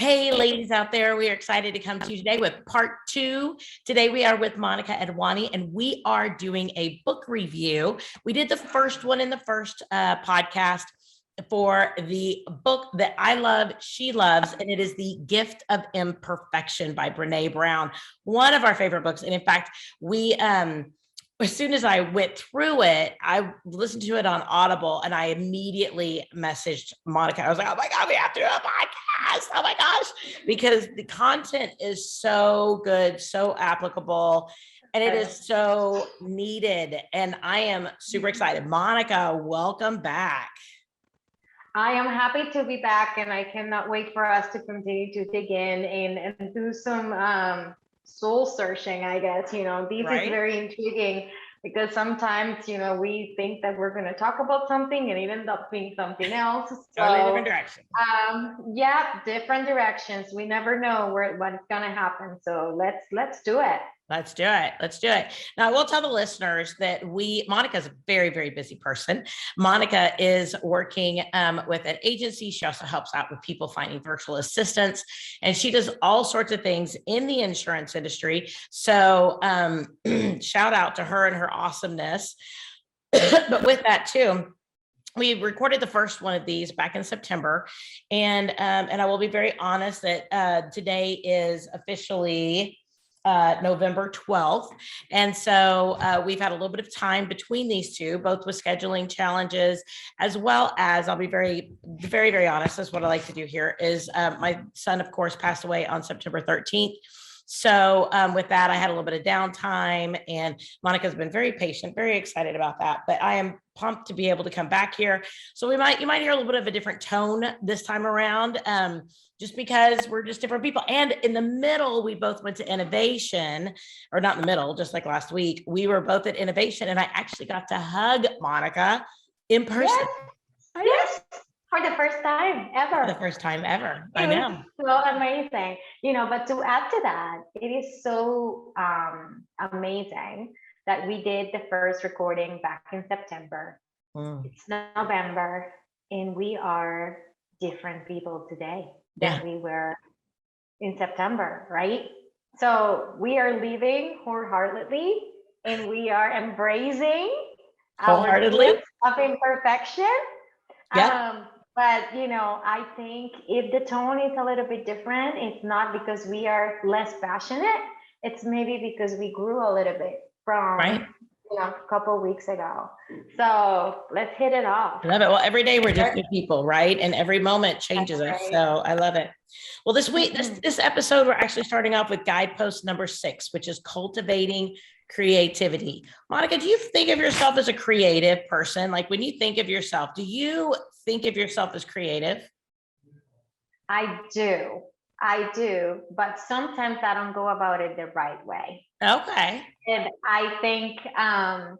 Hey, ladies out there, we are excited to come to you today with part 2. Today we are with Monica Adwani, and we are doing a book review. We did the first one in the first podcast for the book that I love, she loves, and it is The Gift of Imperfection by Brené Brown, one of our favorite books. And in fact, we as soon as I went through it, I listened to it on Audible, and I immediately messaged Monica. I was like, oh my God, we have to do a podcast. Oh my gosh, because the content is so good, so applicable, and it is so needed. And I am super excited. Monica, welcome back. I am happy to be back, and I cannot wait for us to continue to dig in and do some soul searching, I guess. This is very intriguing because sometimes, we think that we're going to talk about something and it ends up being something else. So, totally different direction. Different directions. We never know what's going to happen. So let's do it. Let's do it. Let's do it. Now, I will tell the listeners that Monica's a very, very busy person. Monica is working with an agency. She also helps out with people finding virtual assistants, and she does all sorts of things in the insurance industry. So shout out to her and her awesomeness. But with that too, we recorded the first one of these back in September, and I will be very honest that today is officially November 12th. And so we've had a little bit of time between these two, both with scheduling challenges, as well as, I'll be very, very, very honest, that's what I like to do here, is my son, of course, passed away on September 13th. So with that, I had a little bit of downtime, and Monica's been very patient, very excited about that. But I am pumped to be able to come back here. So you might hear a little bit of a different tone this time around, just because we're just different people. And in the middle, we both went to Innovation, or not in the middle, just like last week, we were both at Innovation, and I actually got to hug Monica in person. Yes. For the first time ever. For the first time ever. I know. So amazing. But to add to that, it is so amazing that we did the first recording back in September. It's November, and we are different people today than we were in September, right? So we are living wholeheartedly, and we are embracing our gift of imperfection. Yeah. But, I think if the tone is a little bit different, it's not because we are less passionate. It's maybe because we grew a little bit from a couple of weeks ago. So let's hit it off. I love it. Well, every day we're different people, right? And every moment changes us. So I love it. Well, this week, this episode, we're actually starting off with guidepost number 6, which is cultivating creativity. Monica, do you think of yourself as a creative person? Like, when you think of yourself, do you think of yourself as creative? I do, but sometimes I don't go about it the right way. Okay. And I think, I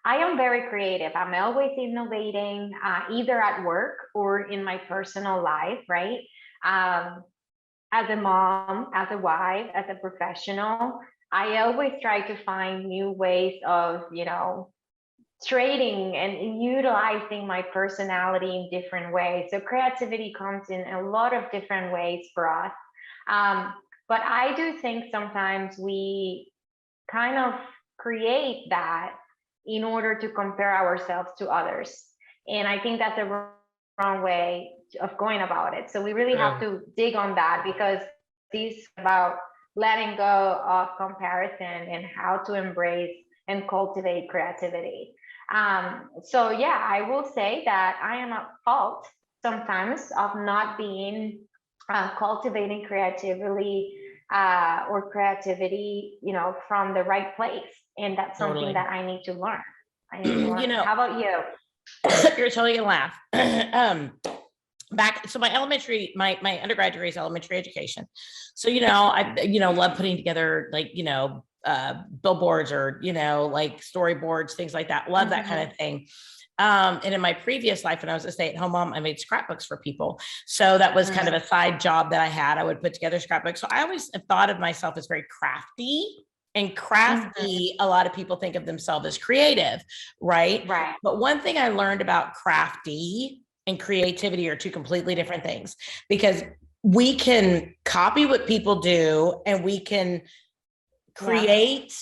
am very creative. I'm always innovating, either at work or in my personal life, right? As a mom, as a wife, as a professional, I always try to find new ways of, trading and utilizing my personality in different ways. So creativity comes in a lot of different ways for us. But I do think sometimes we kind of create that in order to compare ourselves to others. And I think that's the wrong way of going about it. So we really have to dig on that, because this is about letting go of comparison and how to embrace and cultivate creativity. I will say that I am at fault sometimes of not being cultivating creativity or creativity, from the right place. And that's something that I need to learn. How about you? You're totally gonna laugh. So my undergrad degree is elementary education. So, I love putting together billboards or, like storyboards, things like that. Love that kind of thing. And in my previous life, when I was a stay-at-home mom, I made scrapbooks for people. So that was kind of a side job that I had. I would put together scrapbooks. So I always have thought of myself as very crafty. And crafty, a lot of people think of themselves as creative, right? Right. But one thing I learned about crafty and creativity are two completely different things, because we can copy what people do and we can create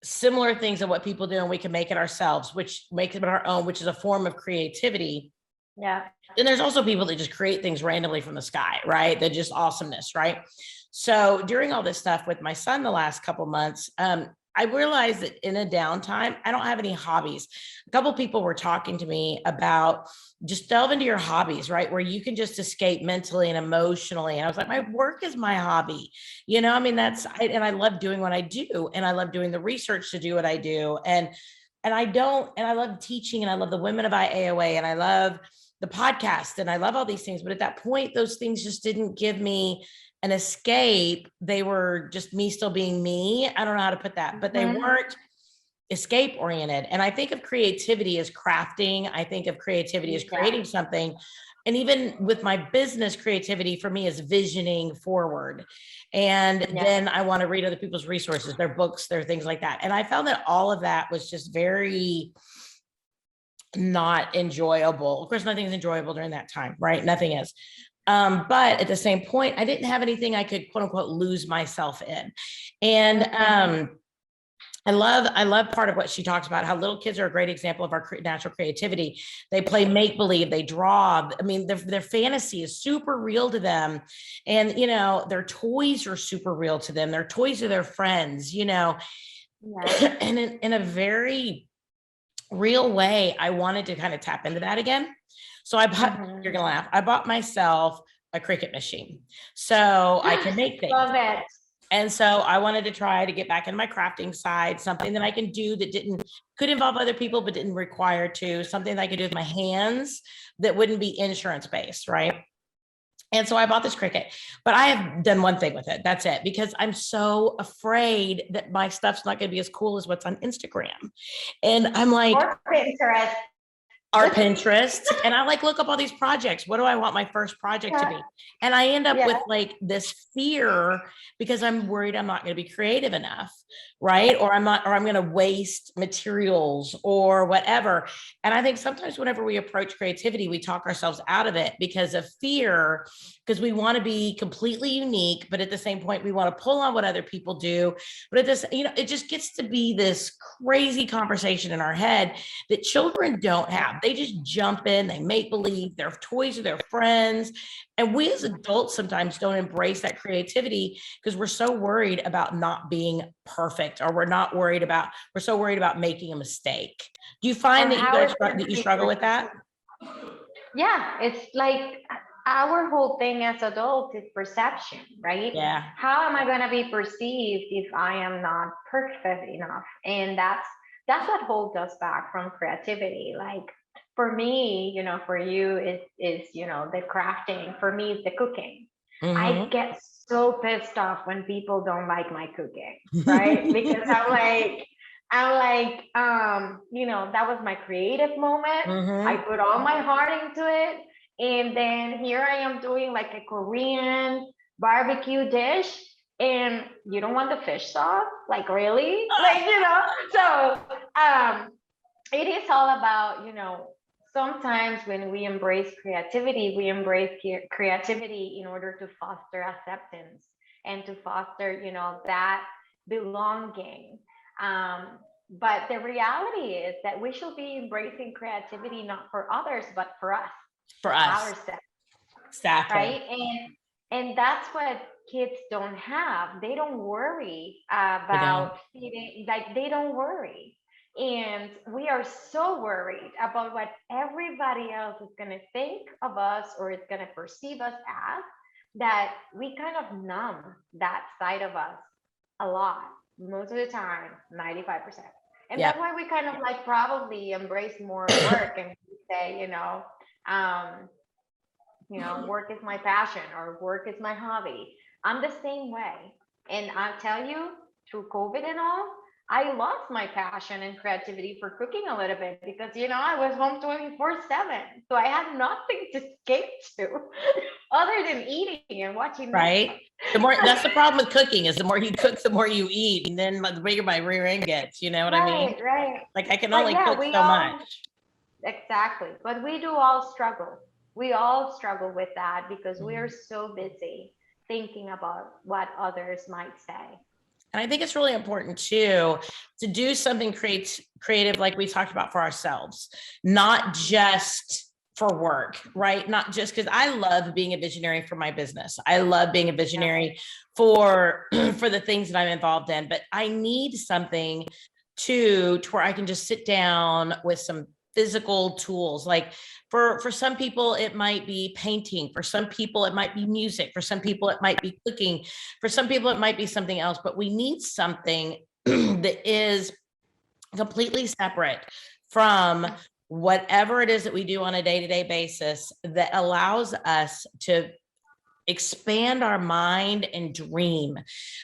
similar things of what people do, and we can make it ourselves, which makes it our own, which is a form of creativity. Yeah. And there's also people that just create things randomly from the sky, right? They're just awesomeness, right? So during all this stuff with my son the last couple months, I realized that in a downtime, I don't have any hobbies. A couple people were talking to me about just delve into your hobbies, right? Where you can just escape mentally and emotionally. And I was like, my work is my hobby. You know, I mean, and I love doing what I do. And I love doing the research to do what I do. And I love teaching, and I love the women of IAOA, and I love the podcast, and I love all these things. But at that point, those things just didn't give me an escape. They were just me still being me. I don't know how to put that, but they weren't escape oriented. And I think of creativity as crafting. I think of creativity as creating something. And even with my business, creativity for me is visioning forward. And then I want to read other people's resources, their books, their things like that. And I found that all of that was just very not enjoyable. Of course, nothing's enjoyable during that time, right? Nothing is. But at the same point, I didn't have anything I could quote unquote lose myself in. And I love part of what she talks about, how little kids are a great example of our natural creativity. They play make-believe, they draw. I mean, their fantasy is super real to them. And, you know, their toys are super real to them. Their toys are their friends, you know, and in a very real way, I wanted to kind of tap into that again. So I bought, you're going to laugh, I bought myself a Cricut machine so I can make things. Love it. And so I wanted to try to get back in my crafting side, something that I can do that could involve other people, but didn't require to, something that I could do with my hands that wouldn't be insurance based, right? And so I bought this Cricut, but I have done one thing with it. That's it, because I'm so afraid that my stuff's not going to be as cool as what's on Instagram. And I'm like, or Pinterest. Our Pinterest, and I like look up all these projects. What do I want my first project to be? And I end up with like this fear because I'm worried I'm not going to be creative enough, right? Or I'm going to waste materials or whatever. And I think sometimes whenever we approach creativity, we talk ourselves out of it because of fear, because we want to be completely unique, but at the same point, we want to pull on what other people do. But at this, you know, it just gets to be this crazy conversation in our head that children don't have. They just jump in, they make believe, their toys are their friends. And we as adults sometimes don't embrace that creativity because we're so worried about not being perfect, or we're so worried about making a mistake. Do you find that you struggle with that? Yeah, it's like our whole thing as adults is perception, right? Yeah. How am I going to be perceived if I am not perfect enough? And that's what holds us back from creativity. Like, for me, you know, for you is you know, the crafting. For me, it's the cooking. I get so pissed off when people don't like my cooking, right? Because I'm like, you know, that was my creative moment. I put all my heart into it. And then here I am doing like a Korean barbecue dish, and you don't want the fish sauce? Like, really? Like, you know, so it is all about, you know, sometimes when we embrace creativity in order to foster acceptance and to foster, you know, that belonging. But the reality is that we should be embracing creativity not for others, but for us. For us. Ourselves. Exactly. Right? And that's what kids don't have. They don't worry about feeding, like they don't worry. And we are so worried about what everybody else is going to think of us or is going to perceive us as, that we kind of numb that side of us a lot, most of the time, 95%. And that's why we kind of like probably embrace more work and say, you know, work is my passion or work is my hobby. I'm the same way. And I'll tell you, through COVID and all, I lost my passion and creativity for cooking a little bit because, you know, I was home 24/7. So I had nothing to escape to other than eating and watching. Right. That's the problem with cooking, is the more you cook, the more you eat. And then the bigger my rear end gets, you know what I mean? Right. Like I can only cook so much. exactly. But we do all struggle. We all struggle with that because we are so busy thinking about what others might say. And I think it's really important too to do something creative, like we talked about, for ourselves, not just for work, right? Not just because I love being a visionary for my business. I love being a visionary for for the things that I'm involved in, but I need something to where I can just sit down with some physical tools. Like for some people it might be painting, for some people it might be music, for some people it might be cooking, for some people it might be something else, but we need something that is completely separate from whatever it is that we do on a day-to-day basis, that allows us to expand our mind and dream.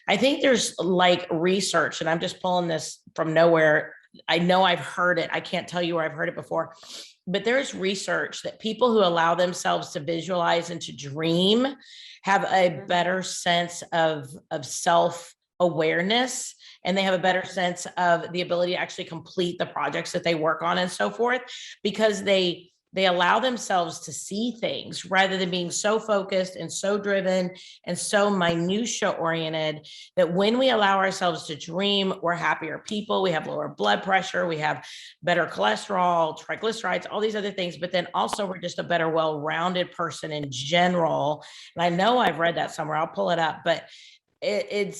I think there's like research, and I'm just pulling this from nowhere. I know I've heard it. I can't tell you where I've heard it before, but there's research that people who allow themselves to visualize and to dream have a better sense of self-awareness, and they have a better sense of the ability to actually complete the projects that they work on and so forth, because they allow themselves to see things rather than being so focused and so driven and so minutia oriented, that when we allow ourselves to dream, we're happier people, we have lower blood pressure, we have better cholesterol, triglycerides, all these other things, but then also we're just a better, well-rounded person in general. And I know I've read that somewhere, I'll pull it up, but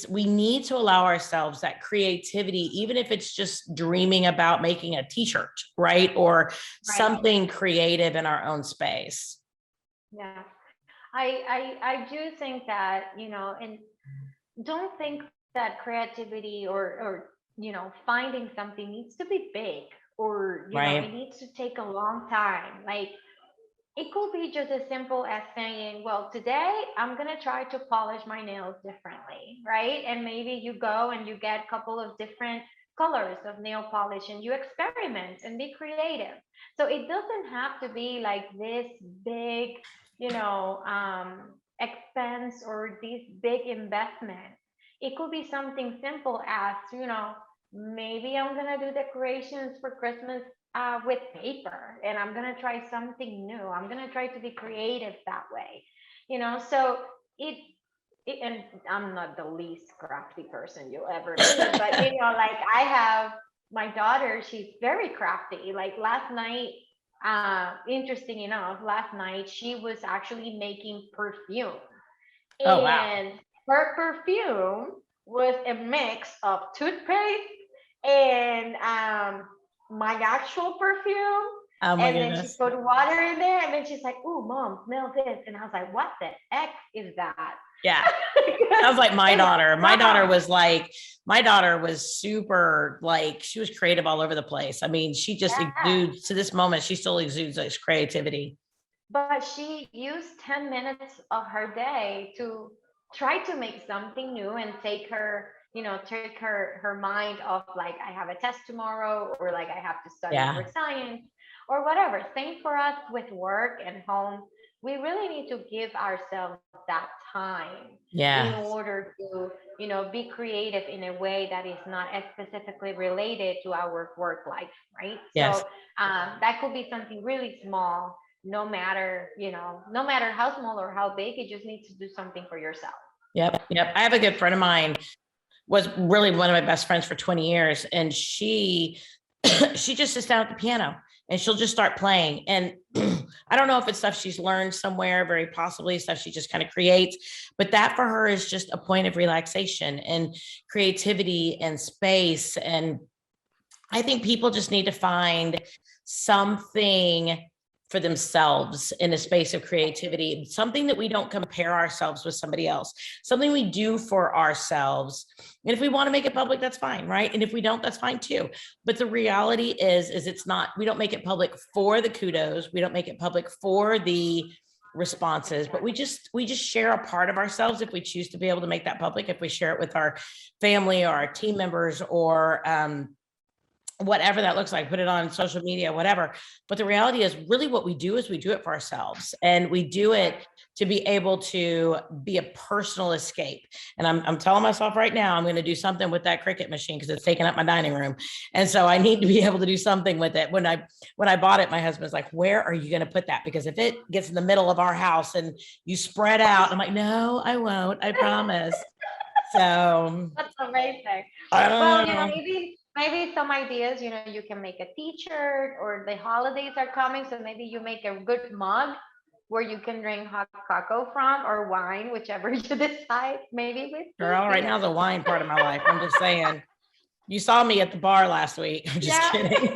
we need to allow ourselves that creativity, even if it's just dreaming about making a t-shirt, right? Or something creative in our own space. Yeah. I do think that, and don't think that creativity or finding something needs to be big, or, it needs to take a long time. Like, it could be just as simple as saying, well, today I'm going to try to polish my nails differently, right? And maybe you go and you get a couple of different colors of nail polish and you experiment and be creative. So it doesn't have to be like this big, expense or this big investment. It could be something simple as, maybe I'm going to do decorations for Christmas with paper, and I'm going to try something new. I'm going to try to be creative that way, so and I'm not the least crafty person you'll ever meet, but like, I have my daughter, she's very crafty. Like last night, interesting enough, last night she was actually making perfume. Oh, wow. And her perfume was a mix of toothpaste and my actual perfume. Oh my And then she goodness. put water in there, and then she's like, "Ooh, mom, smell this." And I was like, "What the heck is that?" Yeah. Sounds like my daughter. My daughter was super, like, she was creative all over the place. I mean, she just exudes, to this moment, she still exudes this creativity. But she used 10 minutes of her day to try to make something new and take her mind off, like, I have a test tomorrow, or like I have to study for science or whatever. Same for us with work and home. We really need to give ourselves that time in order to, be creative in a way that is not as specifically related to our work life, right? So that could be something really small, no matter how small or how big. You just need to do something for yourself. Yep. I have a good friend of mine, was really one of my best friends for 20 years. And she just sits down at the piano and she'll just start playing. And I don't know if it's stuff she's learned somewhere, very possibly stuff she just kind of creates, but that for her is just a point of relaxation and creativity and space. And I think people just need to find something for themselves in a space of creativity, something that we don't compare ourselves with somebody else, something we do for ourselves. And if we want to make it public, that's fine, right? And if we don't, that's fine too. But the reality is it's not, we don't make it public for the kudos. We don't make it public for the responses, but we just share a part of ourselves if we choose to be able to make that public, if we share it with our family or our team members or whatever that looks like, put it on social media, whatever. But the reality is really what we do is we do it for ourselves, and we do it to be able to be a personal escape. And I'm telling myself right now, I'm going to do something with that Cricut machine because it's taking up my dining room. And so I need to be able to do something with it. When I bought it, my husband's like, where are you going to put that? Because if it gets in the middle of our house and you spread out, I'm like, no, I won't, I promise. So That's amazing. I don't Well, know. maybe some ideas, you can make a t-shirt, or the holidays are coming, so maybe you make a good mug where you can drink hot cocoa from, or wine, whichever you decide, maybe with Girl, right now here. is the wine part of my life. I'm just saying. You saw me at the bar last week. I'm just Yeah. kidding.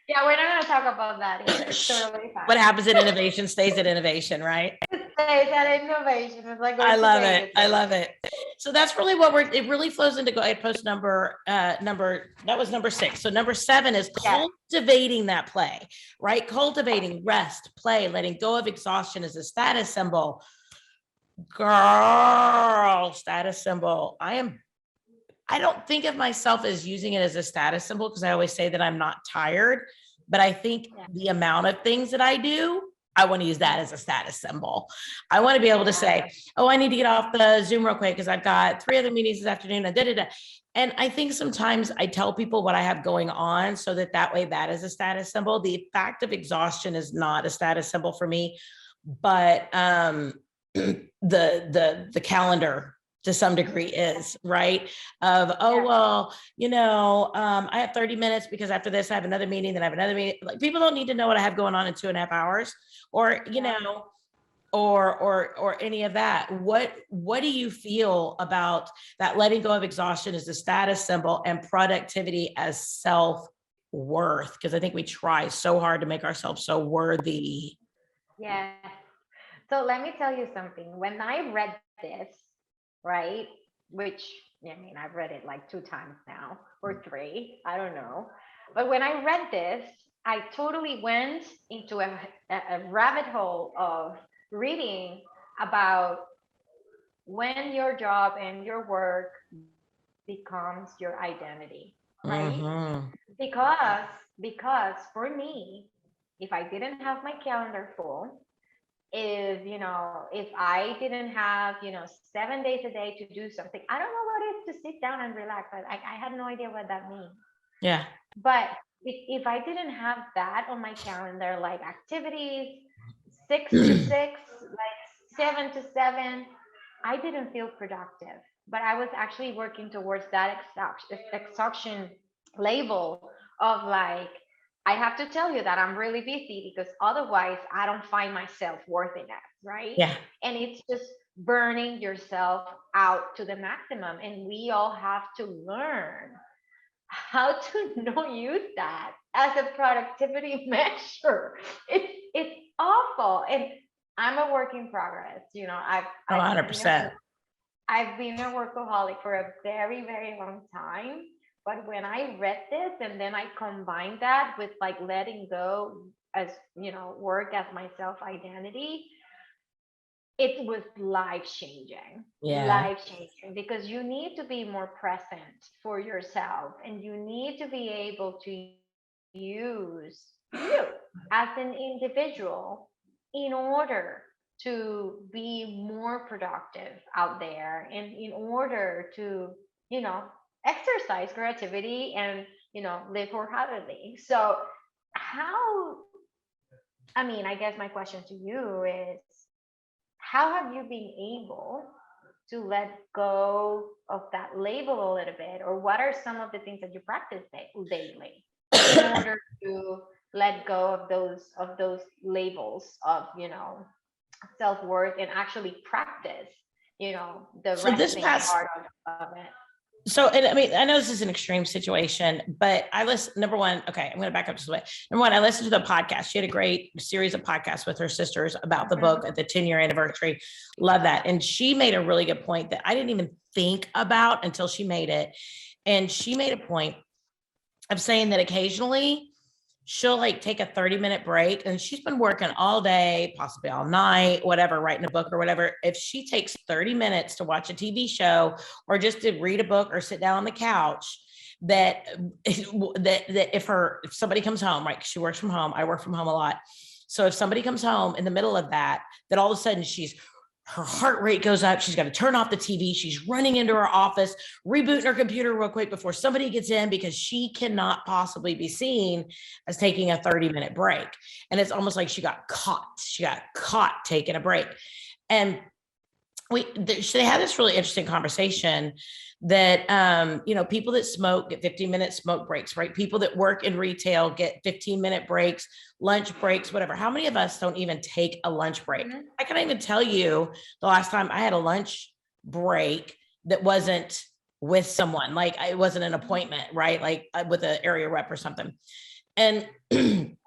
Yeah, we're not going to talk about that here. It's totally fine. What happens at innovation stays at innovation, right? Say that innovation. It's like I going to love it. Vegas. I love it. So that's really what it really flows into guidepost number, that was number 6. So number 7 is cultivating that play, right? Cultivating rest, play, letting go of exhaustion is a status symbol. Girl, status symbol. I don't think of myself as using it as a status symbol because I always say that I'm not tired, but I think the amount of things that I do, I want to use that as a status symbol. I want to be able to say, oh, I need to get off the Zoom real quick because I've got 3 other meetings this afternoon. And I think sometimes I tell people what I have going on so that way that is a status symbol. The fact of exhaustion is not a status symbol for me, but the calendar to some degree is, right? Of, well, I have 30 minutes because after this I have another meeting, then I have another meeting. Like, people don't need to know what I have going on in 2.5 hours, or, or any of that. What do you feel about that? Letting go of exhaustion as a status symbol and productivity as self-worth? Because I think we try so hard to make ourselves so worthy. Yeah. So let me tell you something. When I read this, right, which, I've read it like 2 times now, or 3, I don't know. But when I read this, I totally went into a rabbit hole of reading about when your job and your work becomes your identity, right? Mm-hmm. Because for me, if I didn't have my calendar full, if I didn't have 7 days a day to do something, I don't know what it is to sit down and relax. I had no idea what that means. Yeah. But if I didn't have that on my calendar, like activities 6 to 6, like 7 to 7, I didn't feel productive. But I was actually working towards that exhaustion label of like, I have to tell you that I'm really busy because otherwise I don't find myself worth enough, right? Yeah. And it's just burning yourself out to the maximum. And we all have to learn how to use that as a productivity measure. It's awful. And I'm a work in progress. 100%. I've been a workaholic for a very, very long time. But when I read this and then I combined that with like letting go as, work as my self identity, it was life changing. Life changing, because you need to be more present for yourself, and you need to be able to use you as an individual in order to be more productive out there, and in order to, exercise creativity and, live wholeheartedly. So I guess my question to you is, how have you been able to let go of that label a little bit, or what are some of the things that you practice daily in order to let go of those labels of self-worth, and actually practice the resting part of it? So, and I know this is an extreme situation, but I listen, number one, okay, I'm going to back up just a bit. Number one, I listened to the podcast. She had a great series of podcasts with her sisters about the book at the 10-year anniversary. Love that. And she made a really good point that I didn't even think about until she made it. And she made a point of saying that occasionally she'll like take a 30-minute break, and she's been working all day, possibly all night, whatever, writing a book or whatever. If she takes 30 minutes to watch a TV show or just to read a book or sit down on the couch, that if somebody comes home, right? 'Cause she works from home. I work from home a lot. So if somebody comes home in the middle of that all of a sudden her heart rate goes up. She's got to turn off the TV. She's running into her office, rebooting her computer real quick before somebody gets in, because she cannot possibly be seen as taking a 30-minute break. And it's almost like she got caught taking a break. And they had this really interesting conversation that, people that smoke get 15-minute smoke breaks, right? People that work in retail get 15-minute breaks, lunch breaks, whatever. How many of us don't even take a lunch break? Mm-hmm. I can't even tell you the last time I had a lunch break that wasn't with someone, like it wasn't an appointment, right? Like with an area rep or something. And, and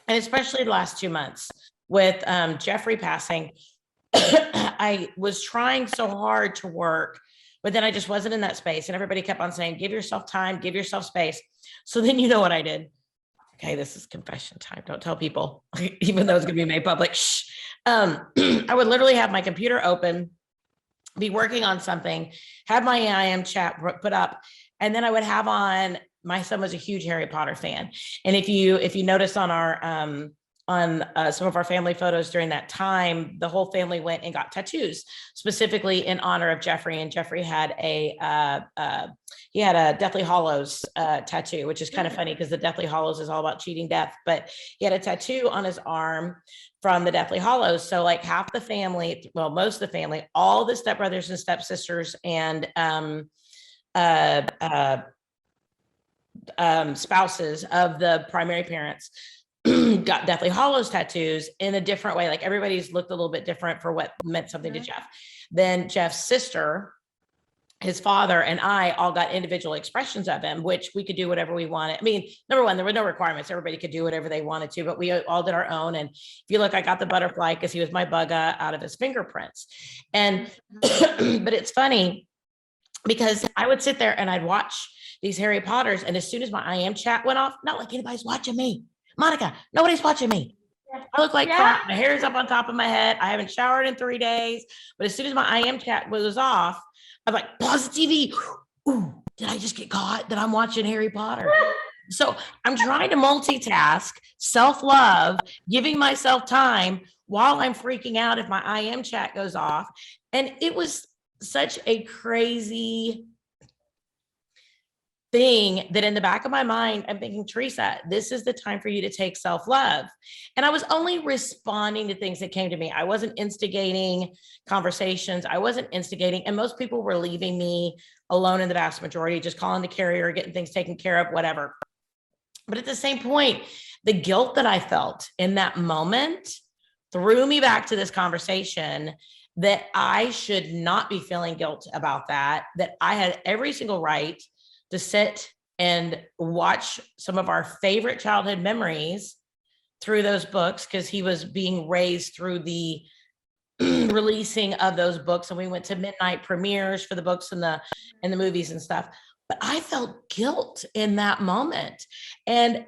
especially the last 2 months with Jeffrey passing, I was trying so hard to work, but then I just wasn't in that space. And everybody kept on saying, give yourself time, give yourself space. So then you know what I did? Okay, this is confession time. Don't tell people, even though it's going to be made public. Shh. I would literally have my computer open, be working on something, have my I am chat put up, and then I would have on, my son was a huge Harry Potter fan. And if you notice on our, some of our family photos during that time, the whole family went and got tattoos specifically in honor of Jeffrey. And Jeffrey had a Deathly Hallows tattoo, which is kind of funny because the Deathly Hallows is all about cheating death, but he had a tattoo on his arm from the Deathly Hallows. So like half the family, well, most of the family, all the stepbrothers and stepsisters and spouses of the primary parents got Deathly Hallows tattoos in a different way. Like everybody's looked a little bit different for what meant something to Jeff. Then Jeff's sister, his father, and I all got individual expressions of him, which we could do whatever we wanted. I mean, number one, there were no requirements. Everybody could do whatever they wanted to, but we all did our own. And if you look, I got the butterfly because he was my bugga out of his fingerprints. And, but it's funny because I would sit there and I'd watch these Harry Potters. And as soon as my I am chat went off, not like anybody's watching me. Monica, nobody's watching me. I look like crap. My hair is up on top of my head. I haven't showered in 3 days. But as soon as my I am chat was off, I'm like, pause the TV. Ooh, did I just get caught that I'm watching Harry Potter? So I'm trying to multitask, self-love, giving myself time while I'm freaking out if my I am chat goes off. And it was such a crazy thing that in the back of my mind, I'm thinking, Teresa, this is the time for you to take self-love. And I was only responding to things that came to me. I wasn't instigating conversations. I wasn't instigating. And most people were leaving me alone in the vast majority, just calling the carrier, getting things taken care of, whatever. But at the same point, the guilt that I felt in that moment threw me back to this conversation that I should not be feeling guilt about that I had every single right to sit and watch some of our favorite childhood memories through those books, because he was being raised through the releasing of those books. And we went to midnight premieres for the books and the movies and stuff. But I felt guilt in that moment. And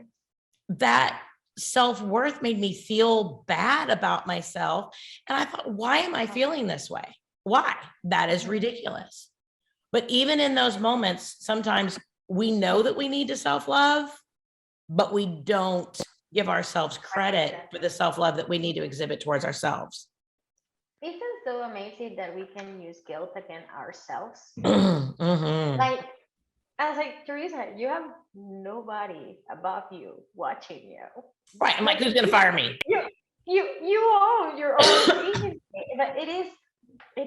that self-worth made me feel bad about myself. And I thought, why am I feeling this way? Why? That is ridiculous. But even in those moments, sometimes we know that we need to self-love, but we don't give ourselves credit for the self-love that we need to exhibit towards ourselves. Isn't it so amazing that we can use guilt against ourselves? Mm-hmm. Like, I was like, Teresa, you have nobody above you watching you. Right. I'm like, who's going to fire me? You own your own agency. But it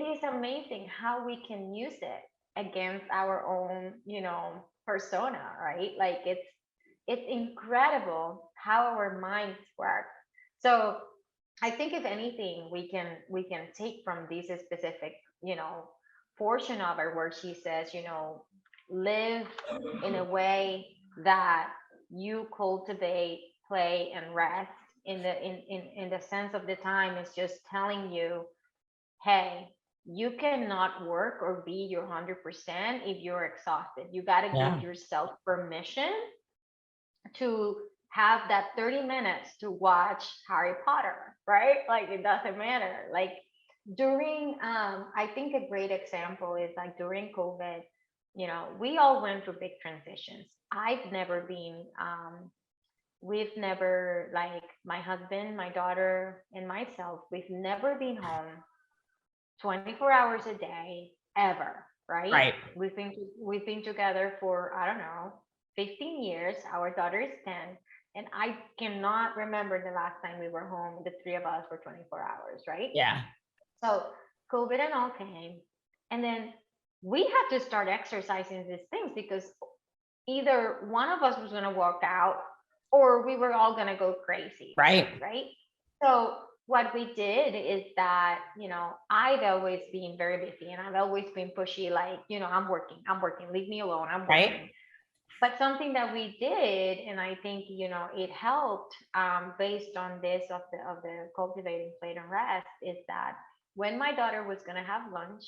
is amazing how we can use it against our own, persona, right? Like it's incredible how our minds work. So I think if anything, we can take from this specific, portion of her where she says, live in a way that you cultivate, play, and rest in the sense of the time is just telling you, hey, you cannot work or be your 100% if you're exhausted. You got to give yourself permission to have that 30 minutes to watch Harry Potter, right? Like it doesn't matter. Like during, I think a great example is like during COVID, we all went through big transitions. I've never been, we've never, like my husband, my daughter, and myself, we've never been home 24 hours a day ever, right? Right. We've been together for, I don't know, 15 years. Our daughter is 10, and I cannot remember the last time we were home, the three of us, for 24 hours, right? Yeah. So COVID and all came, and then we had to start exercising these things because either one of us was going to walk out or we were all going to go crazy, Right. right? So what we did is that, I've always been very busy and I've always been pushy, like, I'm working, leave me alone, I'm working. Right. But something that we did, and I think, it helped, based on this of the cultivating play and rest, is that when my daughter was going to have lunch,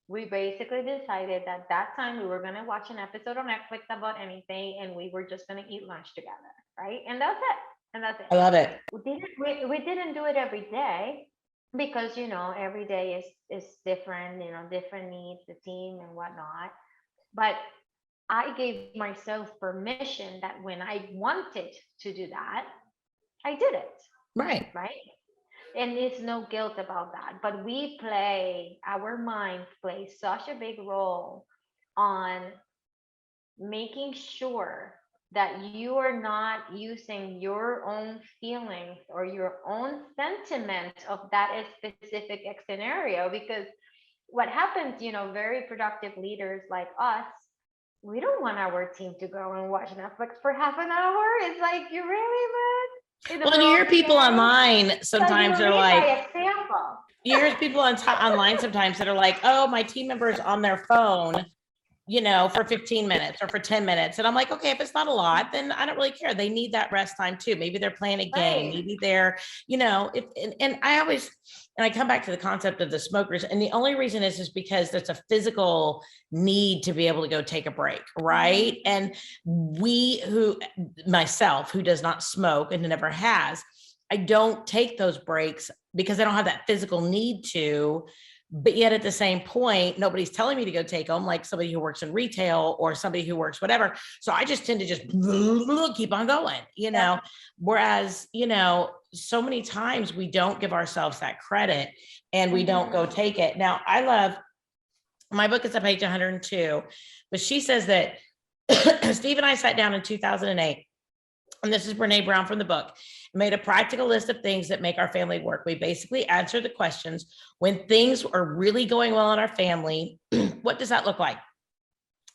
we basically decided that that time we were going to watch an episode on Netflix about anything, and we were just going to eat lunch together, right? And that's it. And that's it. I love it. We didn't do it every day because, every day is different, different needs, the team and whatnot. But I gave myself permission that when I wanted to do that, I did it, Right. right? And it's no guilt about that. But our minds play such a big role on making sure that you are not using your own feelings or your own sentiment of that specific scenario. Because what happens, very productive leaders like us, we don't want our team to go and watch Netflix for half an hour. It's like, you really, man? Well, and you hear people online sometimes So are you lead like, by example. you hear people online sometimes that are like, oh, my team member is on their phone, for 15 minutes or for 10 minutes. And I'm like, okay, if it's not a lot, then I don't really care. They need that rest time too. Maybe they're playing a game. Right. Maybe they're, and I come back to the concept of the smokers. And the only reason is because there's a physical need to be able to go take a break. Right. And myself, who does not smoke and never has, I don't take those breaks because I don't have that physical need to. But yet at the same point, nobody's telling me to go take them, like somebody who works in retail or somebody who works whatever. So I just tend to just keep on going, Yeah. whereas, so many times we don't give ourselves that credit and we don't go take it. Now, I love, my book is on page 102, but she says that Steve and I sat down in 2008, and this is Brené Brown from the book, made a practical list of things that make our family work. We basically answered the questions: when things are really going well in our family, what does that look like?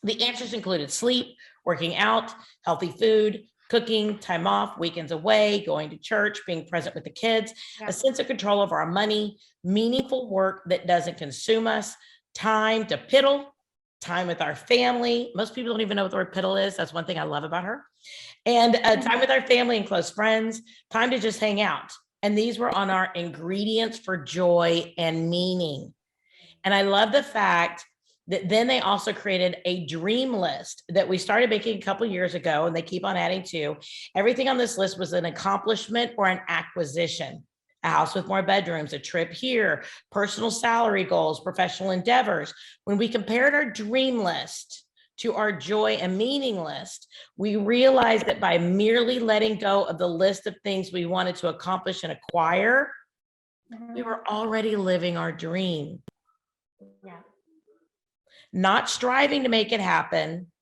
The answers included sleep, working out, healthy food, cooking, time off, weekends away, going to church, being present with the kids, a sense of control over our money, meaningful work that doesn't consume us, time to piddle, time with our family. Most people don't even know what the word piddle is. That's one thing I love about her. And time with our family and close friends, time to just hang out. And these were on our ingredients for joy and meaning. And I love the fact that then they also created a dream list that we started making a couple of years ago, and they keep on adding to. Everything on this list was an accomplishment or an acquisition: a house with more bedrooms, a trip here, personal salary goals, professional endeavors. When we compared our dream list to our joy and meaning list, we realized that by merely letting go of the list of things we wanted to accomplish and acquire, we were already living our dream. Yeah. Not striving to make it happen,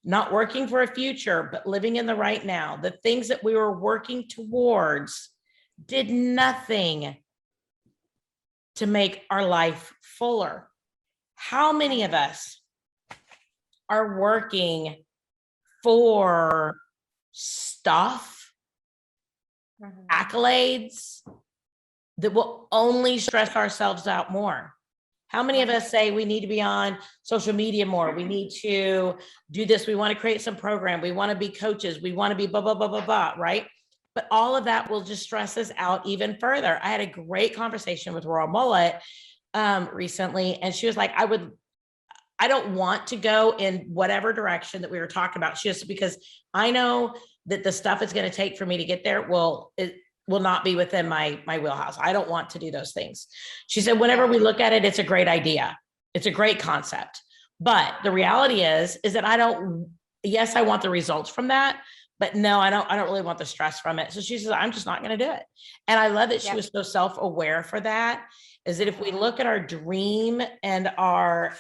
not working for a future, but living in the right now. The things that we were working towards did nothing to make our life fuller. How many of us are working for stuff, accolades that will only stress ourselves out more? How many of us say we need to be on social media more? We need to do this. We want to create some program. We want to be coaches. We want to be blah, blah, blah, blah, blah, right? But all of that will just stress us out even further. I had a great conversation with Royal Mullet recently, and she was like, I don't want to go in whatever direction that we were talking about, just because I know that the stuff it's going to take for me to get there will not be within my wheelhouse. I don't want to do those things. She said, whenever we look at it, it's a great idea. It's a great concept. But the reality is that yes, I want the results from that, but no, I don't really want the stress from it. So she says, I'm just not going to do it. And I love that she was so self-aware for that, is that if we look at our dream and our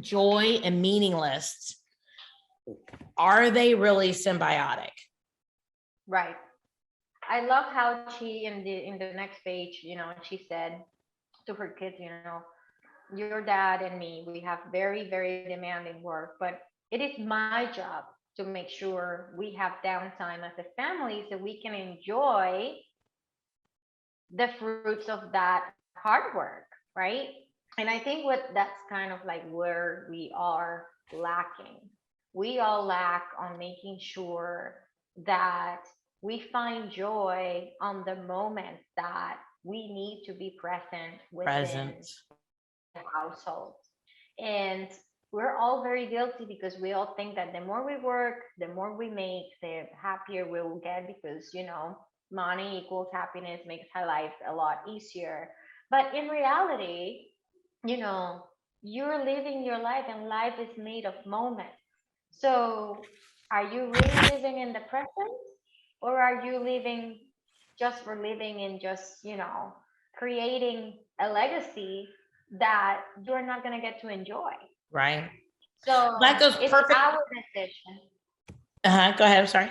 joy and meaning lists, are they really symbiotic? Right. I love how she in the next page, she said to her kids, your dad and me, we have very, very demanding work, but it is my job to make sure we have downtime as a family so we can enjoy the fruits of that hard work, right? And I think that's kind of like where we are lacking. We all lack on making sure that we find joy on the moments that we need to be present within the household. And we're all very guilty because we all think that the more we work, the more we make, the happier we will get because, money equals happiness, makes our life a lot easier. But in reality, you're living your life and life is made of moments. So are you really living in the present, or are you living just for living and just, creating a legacy that you're not going to get to enjoy? Right. So that goes it's perfect. our decision. Go ahead. I'm sorry.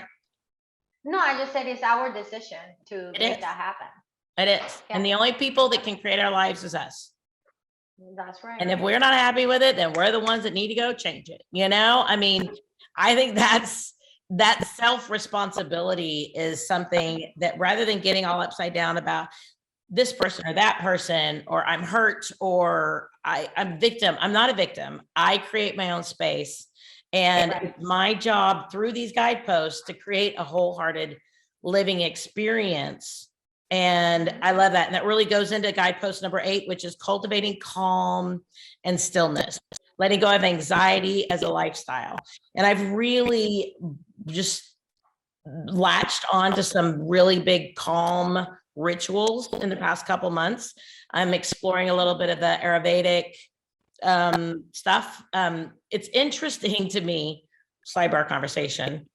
No, I just said it's our decision to make that happen. It is. Yeah. And the only people that can create our lives is us. That's right. And if we're not happy with it, then we're the ones that need to go change it. I mean, I think that self-responsibility is something that, rather than getting all upside down about this person or that person, or I'm hurt, or I'm victim. I'm not a victim. I create my own space. And it's my job through these guideposts to create a wholehearted living experience. And I love that. And that really goes into guidepost number 8, which is cultivating calm and stillness, letting go of anxiety as a lifestyle. And I've really just latched on to some really big calm rituals in the past couple months. I'm exploring a little bit of the Ayurvedic stuff. It's interesting to me, sidebar conversation,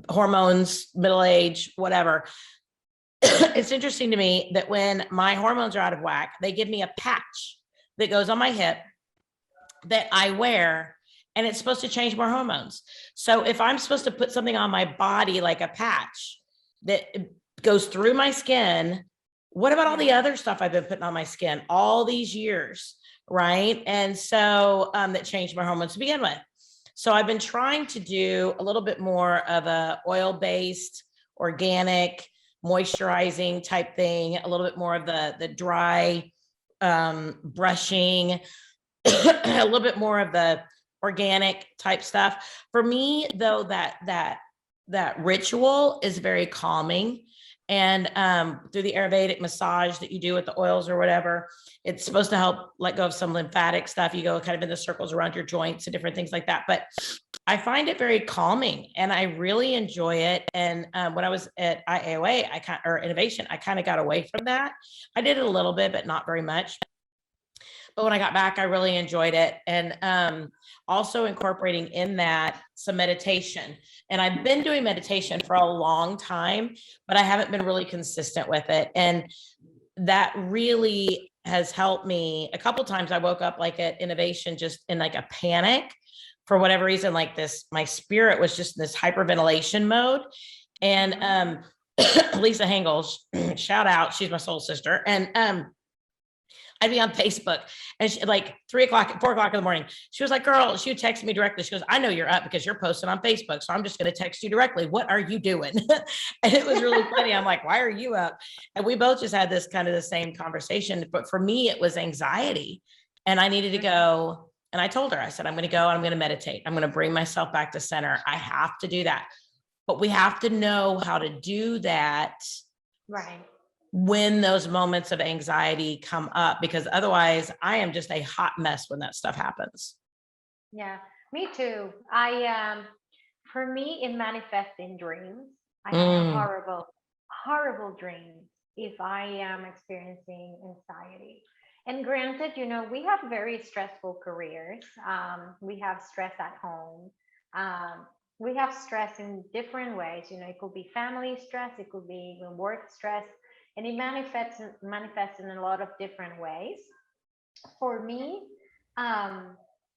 hormones, middle age, whatever. It's interesting to me that when my hormones are out of whack, they give me a patch that goes on my hip that I wear, and it's supposed to change my hormones. So if I'm supposed to put something on my body like a patch that goes through my skin, what about all the other stuff I've been putting on my skin all these years, right? And so that changed my hormones to begin with. So I've been trying to do a little bit more of a oil-based, organic, moisturizing type thing, a little bit more of the dry brushing, a little bit more of the organic type stuff. For me, though, that ritual is very calming. And through the Ayurvedic massage that you do with the oils or whatever, it's supposed to help let go of some lymphatic stuff. You go kind of in the circles around your joints and different things like that. But I find it very calming and I really enjoy it. And when I was at IAOA, or Innovation, I kind of got away from that. I did it a little bit, but not very much. But when I got back, I really enjoyed it. And also incorporating in that some meditation. And I've been doing meditation for a long time, but I haven't been really consistent with it. And that really has helped me. A couple of times I woke up like at Innovation, just in like a panic for whatever reason, like this, my spirit was just in this hyperventilation mode. And Lisa Hengel, shout out, she's my soul sister. And I'd be on Facebook and she, like 4 o'clock in the morning, she was like, girl, she would text me directly. She goes, I know you're up because you're posting on Facebook. So I'm just going to text you directly. What are you doing? And it was really funny. I'm like, why are you up? And we both just had this kind of the same conversation. But for me, it was anxiety and I needed to go. And I told her, I said, I'm going to go, I'm going to meditate. I'm going to bring myself back to center. I have to do that. But we have to know how to do that. Right. When those moments of anxiety come up, because otherwise I am just a hot mess when that stuff happens. Yeah, me too. For me, it manifests in dreams. I have horrible dreams if I am experiencing anxiety. And granted, we have very stressful careers. We have stress at home. Um, we have stress in different ways. It could be family stress, it could be even work stress, and it manifests in a lot of different ways. For me, um,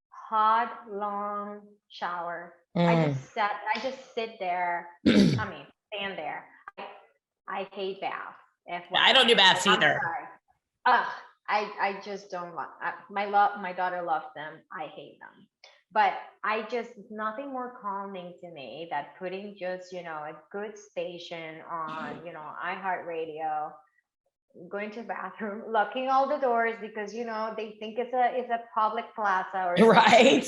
hot, long shower. Mm. I just sit there. I mean, stand there. I hate baths. I don't do FYI. baths I'm either. sorry. Ugh, I just don't like. My daughter loves them. I hate them. But nothing more calming to me than putting just a good station on iHeartRadio, going to the bathroom, locking all the doors because they think it's a public plaza or something. Right.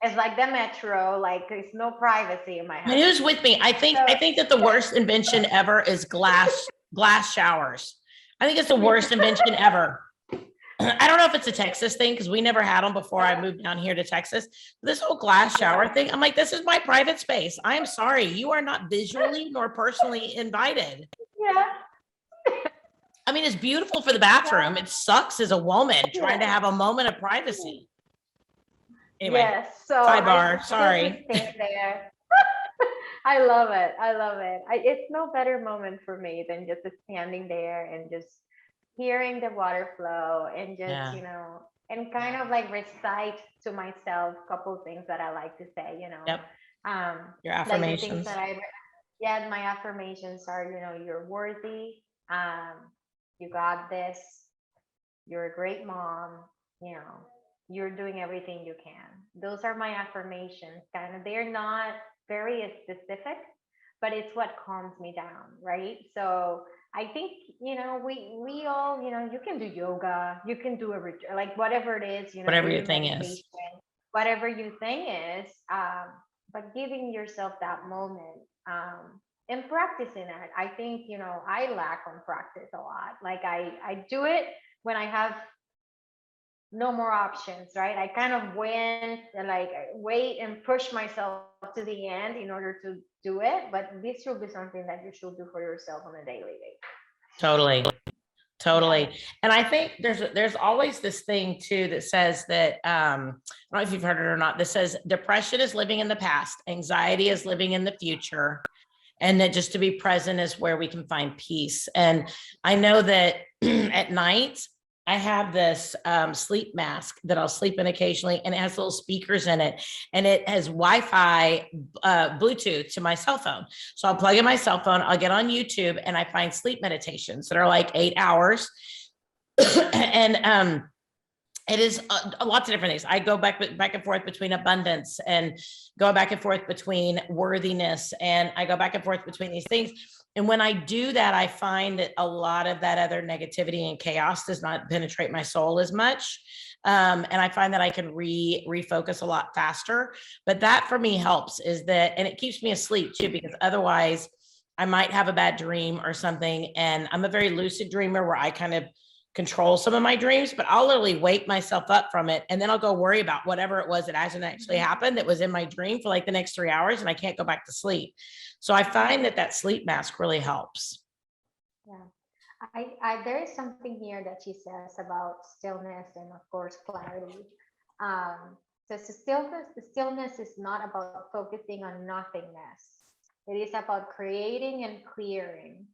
It's like the metro, like there's no privacy in my And house. who's with me? I think So that the worst invention ever is glass showers. I think it's the worst invention ever. I don't know if it's a Texas thing because we never had them before I moved down here to Texas. This whole glass shower thing, I'm like, this is my private space. I am sorry, you are not visually nor personally invited. yeah, I mean, it's beautiful for the bathroom. It sucks as a woman trying to yeah. have a moment of privacy. Anyway, Yes. So sidebar. I Sorry. just stand there. I love it. I love it. It's no better moment for me than just standing there and just hearing the water flow and just, Yeah. and kind of like recite to myself a couple things that I like to say, Yep. um, Your like the things affirmations. that yeah, my affirmations are, you're worthy, um, you got this, you're a great mom, you know, you're doing everything you can. Those are my affirmations. Kind of, they're not very specific, but it's what calms me down, right? So I think, we all, you can do yoga, you can do like whatever it is, Whatever you your do thing is. meditation, whatever your thing is, but giving yourself that moment, and practicing it. I think, I lack on practice a lot. Like I do it when I have no more options, right? I kind of went and like wait and push myself to the end in order to do it. But this should be something that you should do for yourself on a daily basis. Totally. Yeah. Totally. And I think there's always this thing too that says that I don't know if you've heard it or not. That says depression is living in the past, anxiety is living in the future, and that just to be present is where we can find peace. And I know that at night I have this sleep mask that I'll sleep in occasionally, and it has little speakers in it, and it has Wi-Fi, Bluetooth to my cell phone. So I'll plug in my cell phone, I'll get on YouTube, and I find sleep meditations that are like 8 hours. And it is lots of different things. I go back and forth between abundance and go back and forth between worthiness, and I go back and forth between these things. And when I do that, I find that a lot of that other negativity and chaos does not penetrate my soul as much. And I find that I can refocus a lot faster. But that for me helps, is that, and it keeps me asleep too, because otherwise I might have a bad dream or something. And I'm a very lucid dreamer where I kind of control some of my dreams, but I'll literally wake myself up from it. And then I'll go worry about whatever it was that hasn't actually happened that was in my dream for like the next 3 hours, and I can't go back to sleep. So I find that sleep mask really helps. Yeah. There is something here that she says about stillness and of course clarity. So the stillness is not about focusing on nothingness. It is about creating and clearing.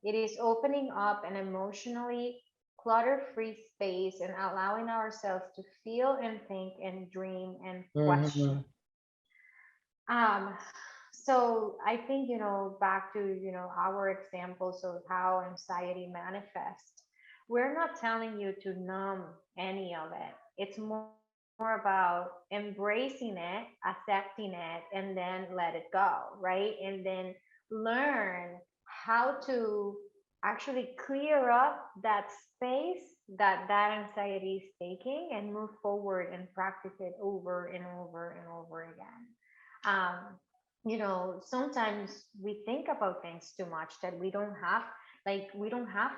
It is opening up an emotionally clutter-free space and allowing ourselves to feel and think and dream and question. Mhm. Um, so I think, back to, our examples of how anxiety manifests, we're not telling you to numb any of it. It's more about embracing it, accepting it, and then let it go, right? And then learn how to actually clear up that space that anxiety is taking and move forward and practice it over and over and over again. Sometimes we think about things too much that we don't have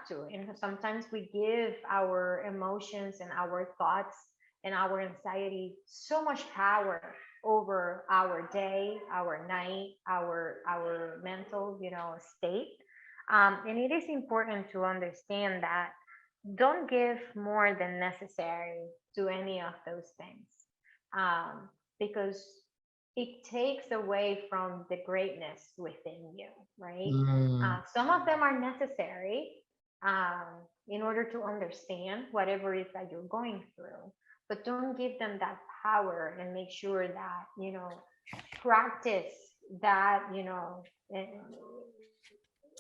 to. And sometimes we give our emotions and our thoughts and our anxiety so much power over our day, our night, our mental, state. And it is important to understand that don't give more than necessary to any of those things, because it takes away from the greatness within you, right? Mm. Some of them are necessary, um, in order to understand whatever it is that you're going through, but don't give them that power, and make sure that, practice that, and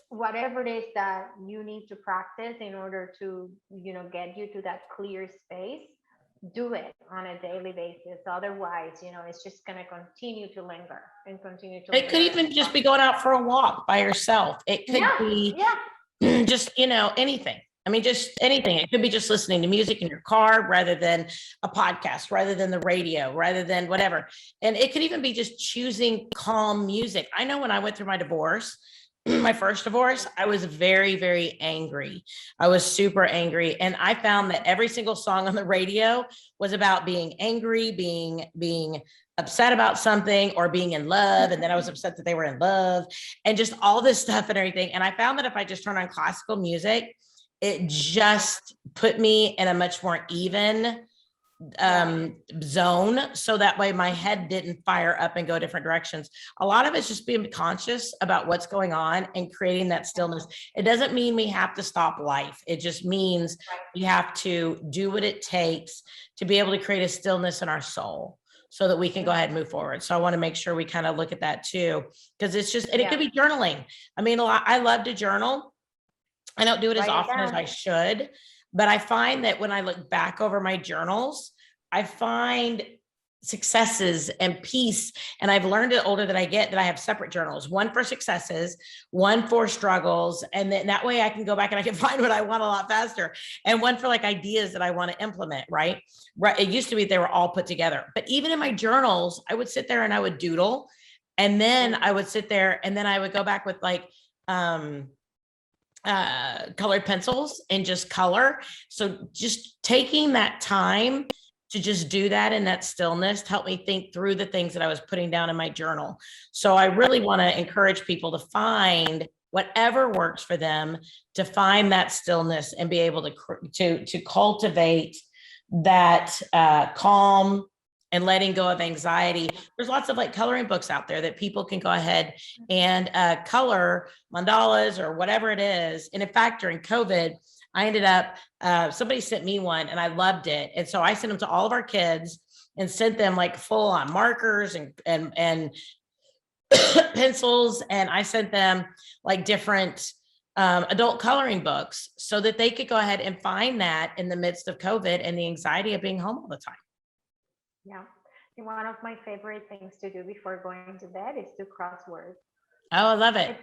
whatever it is that you need to practice in order to, get you to that clear space. Do it on a daily basis. Otherwise, it's just going to continue to linger and continue to It could linger and even just be going out for a walk by yourself. It could yeah, be yeah, just, anything. I mean, just anything. It could be just listening to music in your car rather than a podcast, rather than the radio, rather than whatever. And it could even be just choosing calm music. I know when I went through my divorce, my first divorce, I was very, very angry. I was super angry. And I found that every single song on the radio was about being angry, being upset about something, or being in love. And then I was upset that they were in love, and just all this stuff and everything. And I found that if I just turn on classical music, it just put me in a much more even zone. So that way my head didn't fire up and go different directions. A lot of it's just being conscious about what's going on and creating that stillness. It doesn't mean we have to stop life. It just means we have to do what it takes to be able to create a stillness in our soul, so that we can go ahead and move forward. So I want to make sure we kind of look at that too, because it's just, and it could be journaling. I mean, I love to journal. I don't do it as often as I should, but I find that when I look back over my journals, I find successes and peace. And I've learned the older that I get that I have separate journals, one for successes, one for struggles. And then that way I can go back and I can find what I want a lot faster. And one for like ideas that I want to implement, right? Right. It used to be they were all put together. But even in my journals, I would sit there and I would doodle. And then I would sit there and then I would go back with like colored pencils and just color. So just taking that time to just do that in that stillness helped me think through the things that I was putting down in my journal. So I really want to encourage people to find whatever works for them, to find that stillness and be able to cultivate that calm and letting go of anxiety. There's lots of like coloring books out there that people can go ahead and color mandalas or whatever it is. And in fact, during COVID, I ended up, somebody sent me one and I loved it. And so I sent them to all of our kids and sent them like full on markers and pencils. And I sent them like different adult coloring books so that they could go ahead and find that in the midst of COVID and the anxiety of being home all the time. Yeah. And one of my favorite things to do before going to bed is to crossword. Oh, I love it.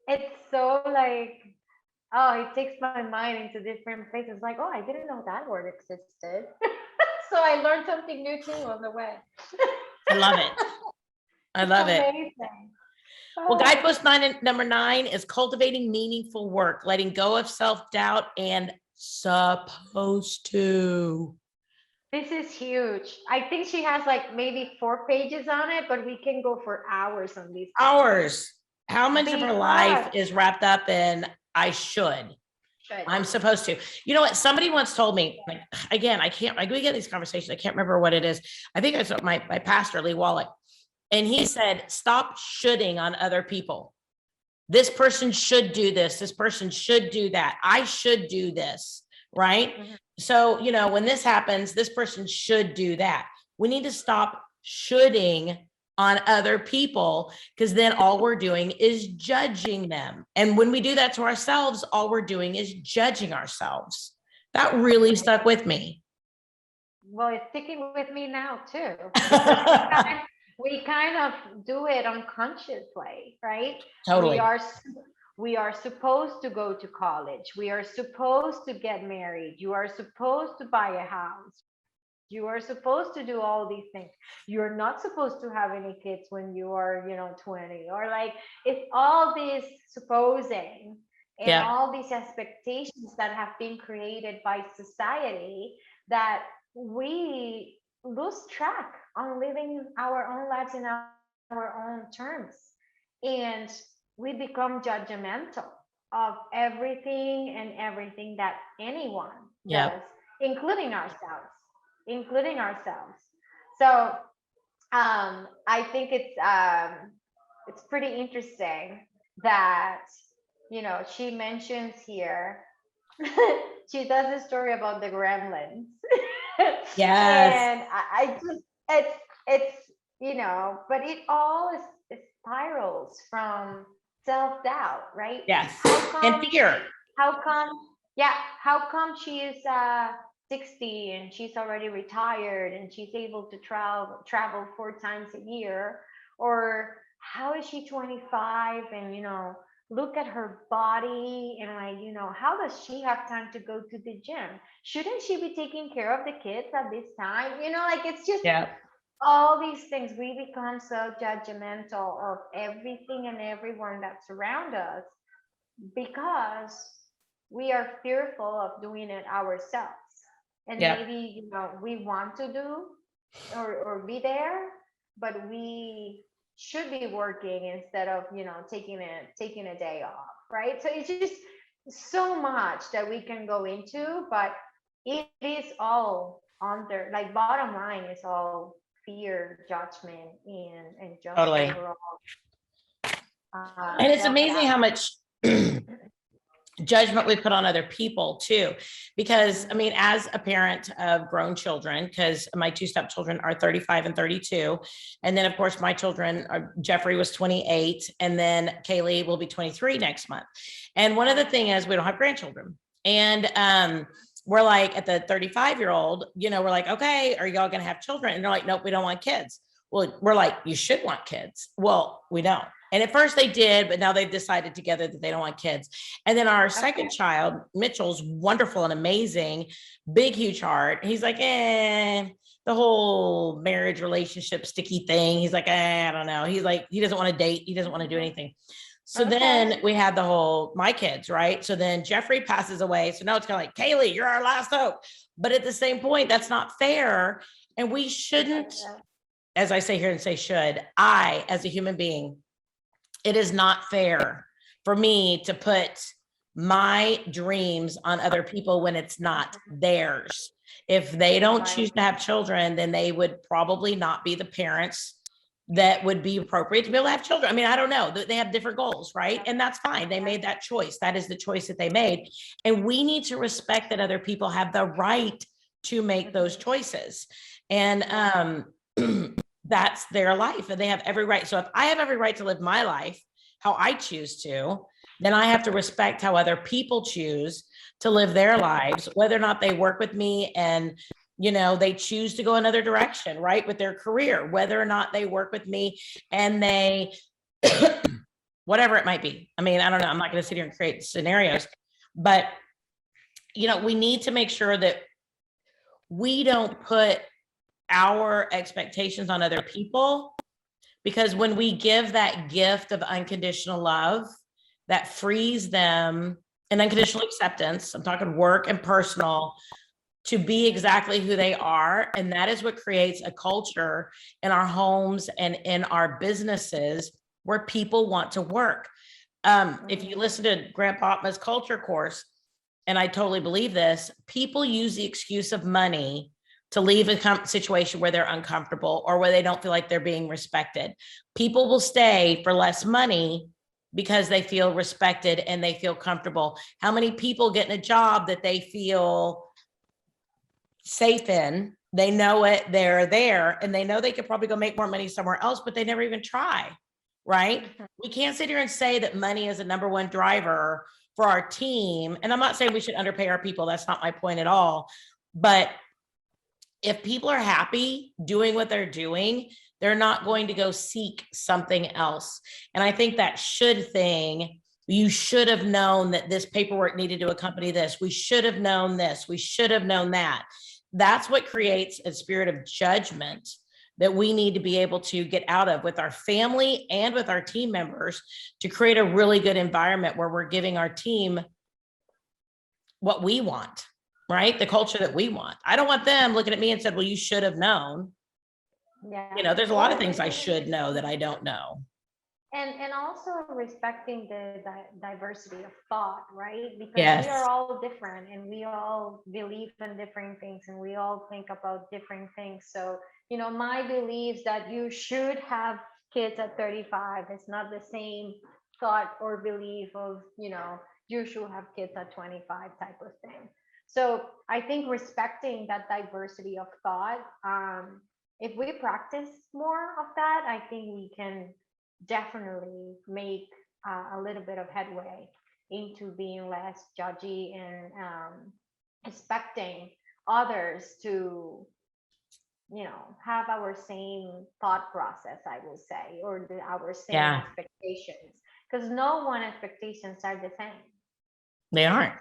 It's so like, oh, it takes my mind into different places. Like, oh, I didn't know that word existed. So I learned something new too on the way. I love it. I love it. Amazing. Well, guidepost number 9 is cultivating meaningful work, letting go of self-doubt and supposed to. This is huge. I think she has like maybe 4 pages on it, but we can go for hours on these. Hours. How much of her life is wrapped up in I should? I'm supposed to. You know what? Somebody once told me, like, again, we get these conversations. I can't remember what it is. I think it's my pastor, Lee Wallach. And he said, stop shoulding on other people. This person should do this. This person should do that. I should do this. Right. Mm-hmm. So, when this happens, this person should do that. We need to stop shoulding on other people, because then all we're doing is judging them. And when we do that to ourselves, all we're doing is judging ourselves. That really stuck with me. Well, it's sticking with me now too. We kind of do it unconsciously, right? Totally. We are supposed to go to college. We are supposed to get married. You are supposed to buy a house. You are supposed to do all these things. You're not supposed to have any kids when you are, 20, or like it's all this supposing and all these expectations that have been created by society that we lose track on living our own lives in our own terms. And we become judgmental. of everything and everything that anyone Yep. does, including ourselves, including ourselves. So I think it's pretty interesting that, you know, she mentions here, she does a story about the gremlins. Yes. And I just, it's, you know, but it all is spirals from self-doubt, right? Yes. How And come, fear. how come, yeah, how come she is 60 and she's already retired and she's able to travel 4 times a year? Or how is she 25 and, you know, look at her body and, like, you know, how does she have time to go to the gym? Shouldn't she be taking care of the kids at this time? You know, like, it's just Yeah. all these things. We become so judgmental of everything and everyone that's around us because we are fearful of doing it ourselves. And Yeah. maybe, you know, we want to do or be there, but we should be working instead of, you know, taking a day off, right? So it's just so much that we can go into, but it is all under, like, bottom line is all fear, judgment, and just Totally. overall And it's amazing how self-doubt. much judgment we put on other people too. Because I mean, as a parent of grown children, because my two stepchildren are 35 and 32. And then of course my children are, Jeffrey was 28, and then Kaylee will be 23 next month. And one of the things is we don't have grandchildren. And we're like, at the 35-year-old, you know, we're like, okay, are y'all gonna have children? And they're like, nope, we don't want kids. Well, we're like, you should want kids. Well, we don't. And at first they did, but now they've decided together that they don't want kids. And then our second child, Mitchell's wonderful and amazing, big, huge heart. He's like, the whole marriage relationship sticky thing. He's like, I don't know. He's like, he doesn't want to date. He doesn't want to do anything. So then we had the whole, my kids, right? So then Jeffrey passes away. So now it's kind of like, Kaylee, you're our last hope. But at the same point, that's not fair. And we shouldn't, as I say here and say should, I, as a human being, it is not fair for me to put my dreams on other people when it's not theirs. If they don't choose to have children, then they would probably not be the parents that would be appropriate to be able to have children. I mean, I don't know. They have different goals, right? And that's fine. They made that choice. That is the choice that they made. And we need to respect that other people have the right to make those choices. And that's their life, and they have every right. So if I have every right to live my life how I choose to, then I have to respect how other people choose to live their lives, whether or not they work with me and, you know, they choose to go another direction, right, with their career, whether or not they work with me and they, whatever it might be. I mean, I don't know. I'm not going to sit here and create scenarios, but, you know, we need to make sure that we don't put our expectations on other people, because when we give that gift of unconditional love, that frees them, and unconditional acceptance, I'm talking work and personal, to be exactly who they are. And that is what creates a culture in our homes and in our businesses where people want to work. If you listen to Grant Botma's culture course, and I totally believe this, people use the excuse of money to leave a situation where they're uncomfortable or where they don't feel like they're being respected. People will stay for less money because they feel respected and they feel comfortable. How many people get in a job that they feel safe in? They know it, they're there, and they know they could probably go make more money somewhere else, but they never even try, right? We can't sit here and say that money is a number one driver for our team. And I'm not saying we should underpay our people. That's not my point at all. But if people are happy doing what they're doing, they're not going to go seek something else. And I think that should thing, you should have known that this paperwork needed to accompany this. We should have known this. We should have known that. That's what creates a spirit of judgment that we need to be able to get out of with our family and with our team members to create a really good environment where we're giving our team what we want. Right? The culture that we want. I don't want them looking at me and said, well, you should have known. Yeah. You know, there's a lot of things I should know that I don't know. And also respecting the diversity of thought, right? Because we are Yes. all different and we all believe in different things and we all think about different things. So, my beliefs that you should have kids at 35 is not the same thought or belief of, you should have kids at 25 type of thing. So I think respecting that diversity of thought, if we practice more of that, I think we can definitely make a little bit of headway into being less judgy and expecting others to, have our same thought process, I will say, or our same Yeah, expectations, because no one expectations are the same. they aren't.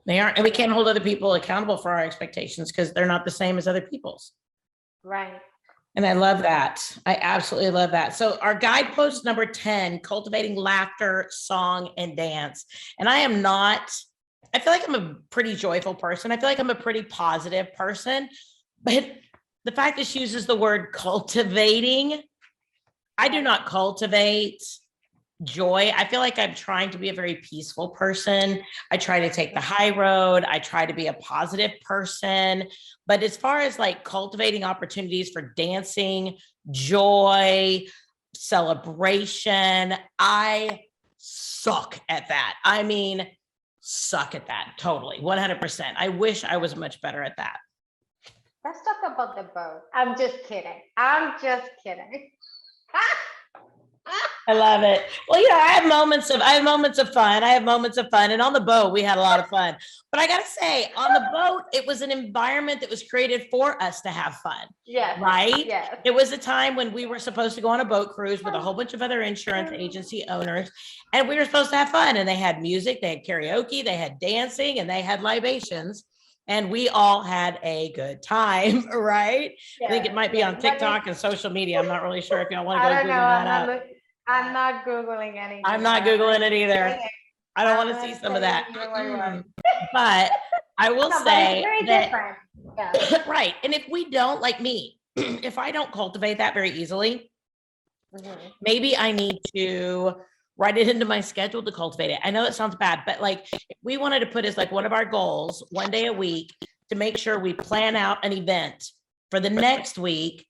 They aren't. And we Yeah. can't hold other people accountable for our expectations because they're not the same as other people's. Right. And I love that. I absolutely love that. So our guidepost number 10, cultivating laughter, song, and dance. And I feel like I'm a pretty joyful person. I feel like I'm a pretty positive person, but the fact that she uses the word cultivating, I do not cultivate joy. I feel like I'm trying to be a very peaceful person. I try to take the high road. I try to be a positive person. But as far as like cultivating opportunities for dancing, joy, celebration, I suck at that. I mean, suck at that totally, 100%. I wish I was much better at that. Let's talk about the boat. I'm just kidding. I'm just kidding. I love it. Well, I have moments of fun. I have moments of fun. And on the boat, we had a lot of fun. But I got to say, on the boat, it was an environment that was created for us to have fun. Yes. Right? Yes. It was a time when we were supposed to go on a boat cruise with a whole bunch of other insurance agency owners. And we were supposed to have fun. And they had music, they had karaoke, they had dancing, and they had libations. And we all had a good time, right? I think it might be on TikTok and social media. I'm not really sure if y'all want to go Google that up. I'm not Googling anything. I'm not Googling it either. I don't want to see some of that. But I will say that, yeah. right. And if we don't, like me, if I don't cultivate that very easily, maybe I need to write it into my schedule to cultivate it. I know it sounds bad, but like if we wanted to put as like one of our goals, one day a week, to make sure we plan out an event for the next week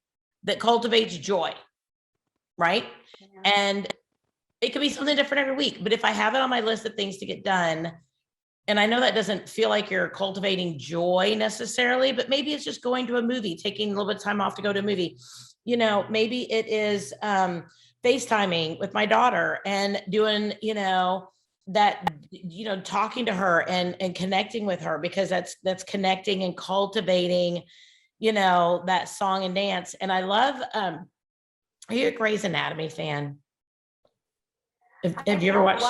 that cultivates joy, right? Yeah. And it could be something different every week, but if I have it on my list of things to get done, and I know that doesn't feel like you're cultivating joy necessarily, but maybe it's just going to a movie, taking a little bit of time off to go to a movie. Maybe it is FaceTiming with my daughter and doing, that, talking to her and connecting with her, because that's connecting and cultivating, that song and dance. And I love, are you a Grey's Anatomy fan? Have you ever watched?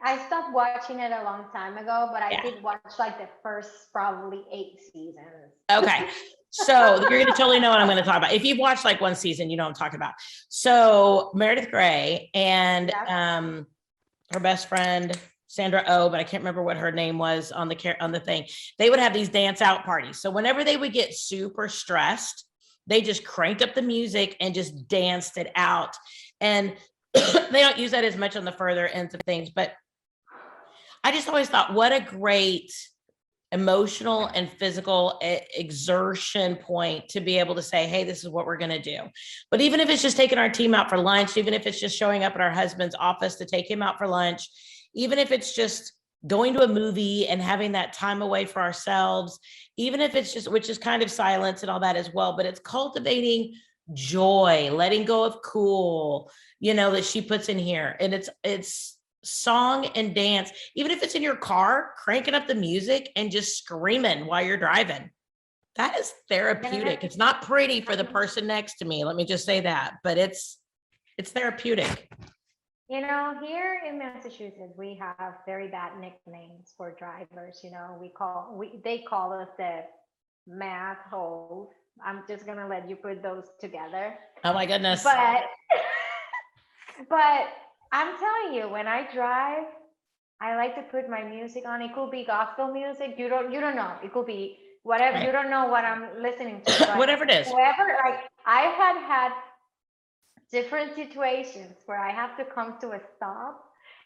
I stopped watching it a long time ago, but I did watch like the first probably 8 seasons. Okay. So you're going to totally know what I'm going to talk about. If you've watched like one season, you know what I'm talking about. So Meredith Grey and her best friend, Sandra Oh, but I can't remember what her name was on the thing. They would have these dance out parties. So whenever they would get super stressed, they just cranked up the music and just danced it out. And they don't use that as much on the further ends of things, but I just always thought, what a great emotional and physical exertion point to be able to say, hey, this is what we're going to do. But even if it's just taking our team out for lunch, even if it's just showing up at our husband's office to take him out for lunch, even if it's just going to a movie and having that time away for ourselves, even if it's just, which is kind of silence and all that as well, but it's cultivating joy, letting go of cool, that she puts in here. And it's song and dance, even if it's in your car, cranking up the music and just screaming while you're driving. That is therapeutic. It's not pretty for the person next to me, let me just say that, but it's therapeutic. Here in Massachusetts, we have very bad nicknames for drivers. They call us the math holes. I'm just gonna let you put those together. Oh my goodness. But I'm telling you, when I drive, I like to put my music on. It could be gospel music. You don't know. It could be whatever. Right. You don't know what I'm listening to. Whatever it is. Whoever, like I had different situations where I have to come to a stop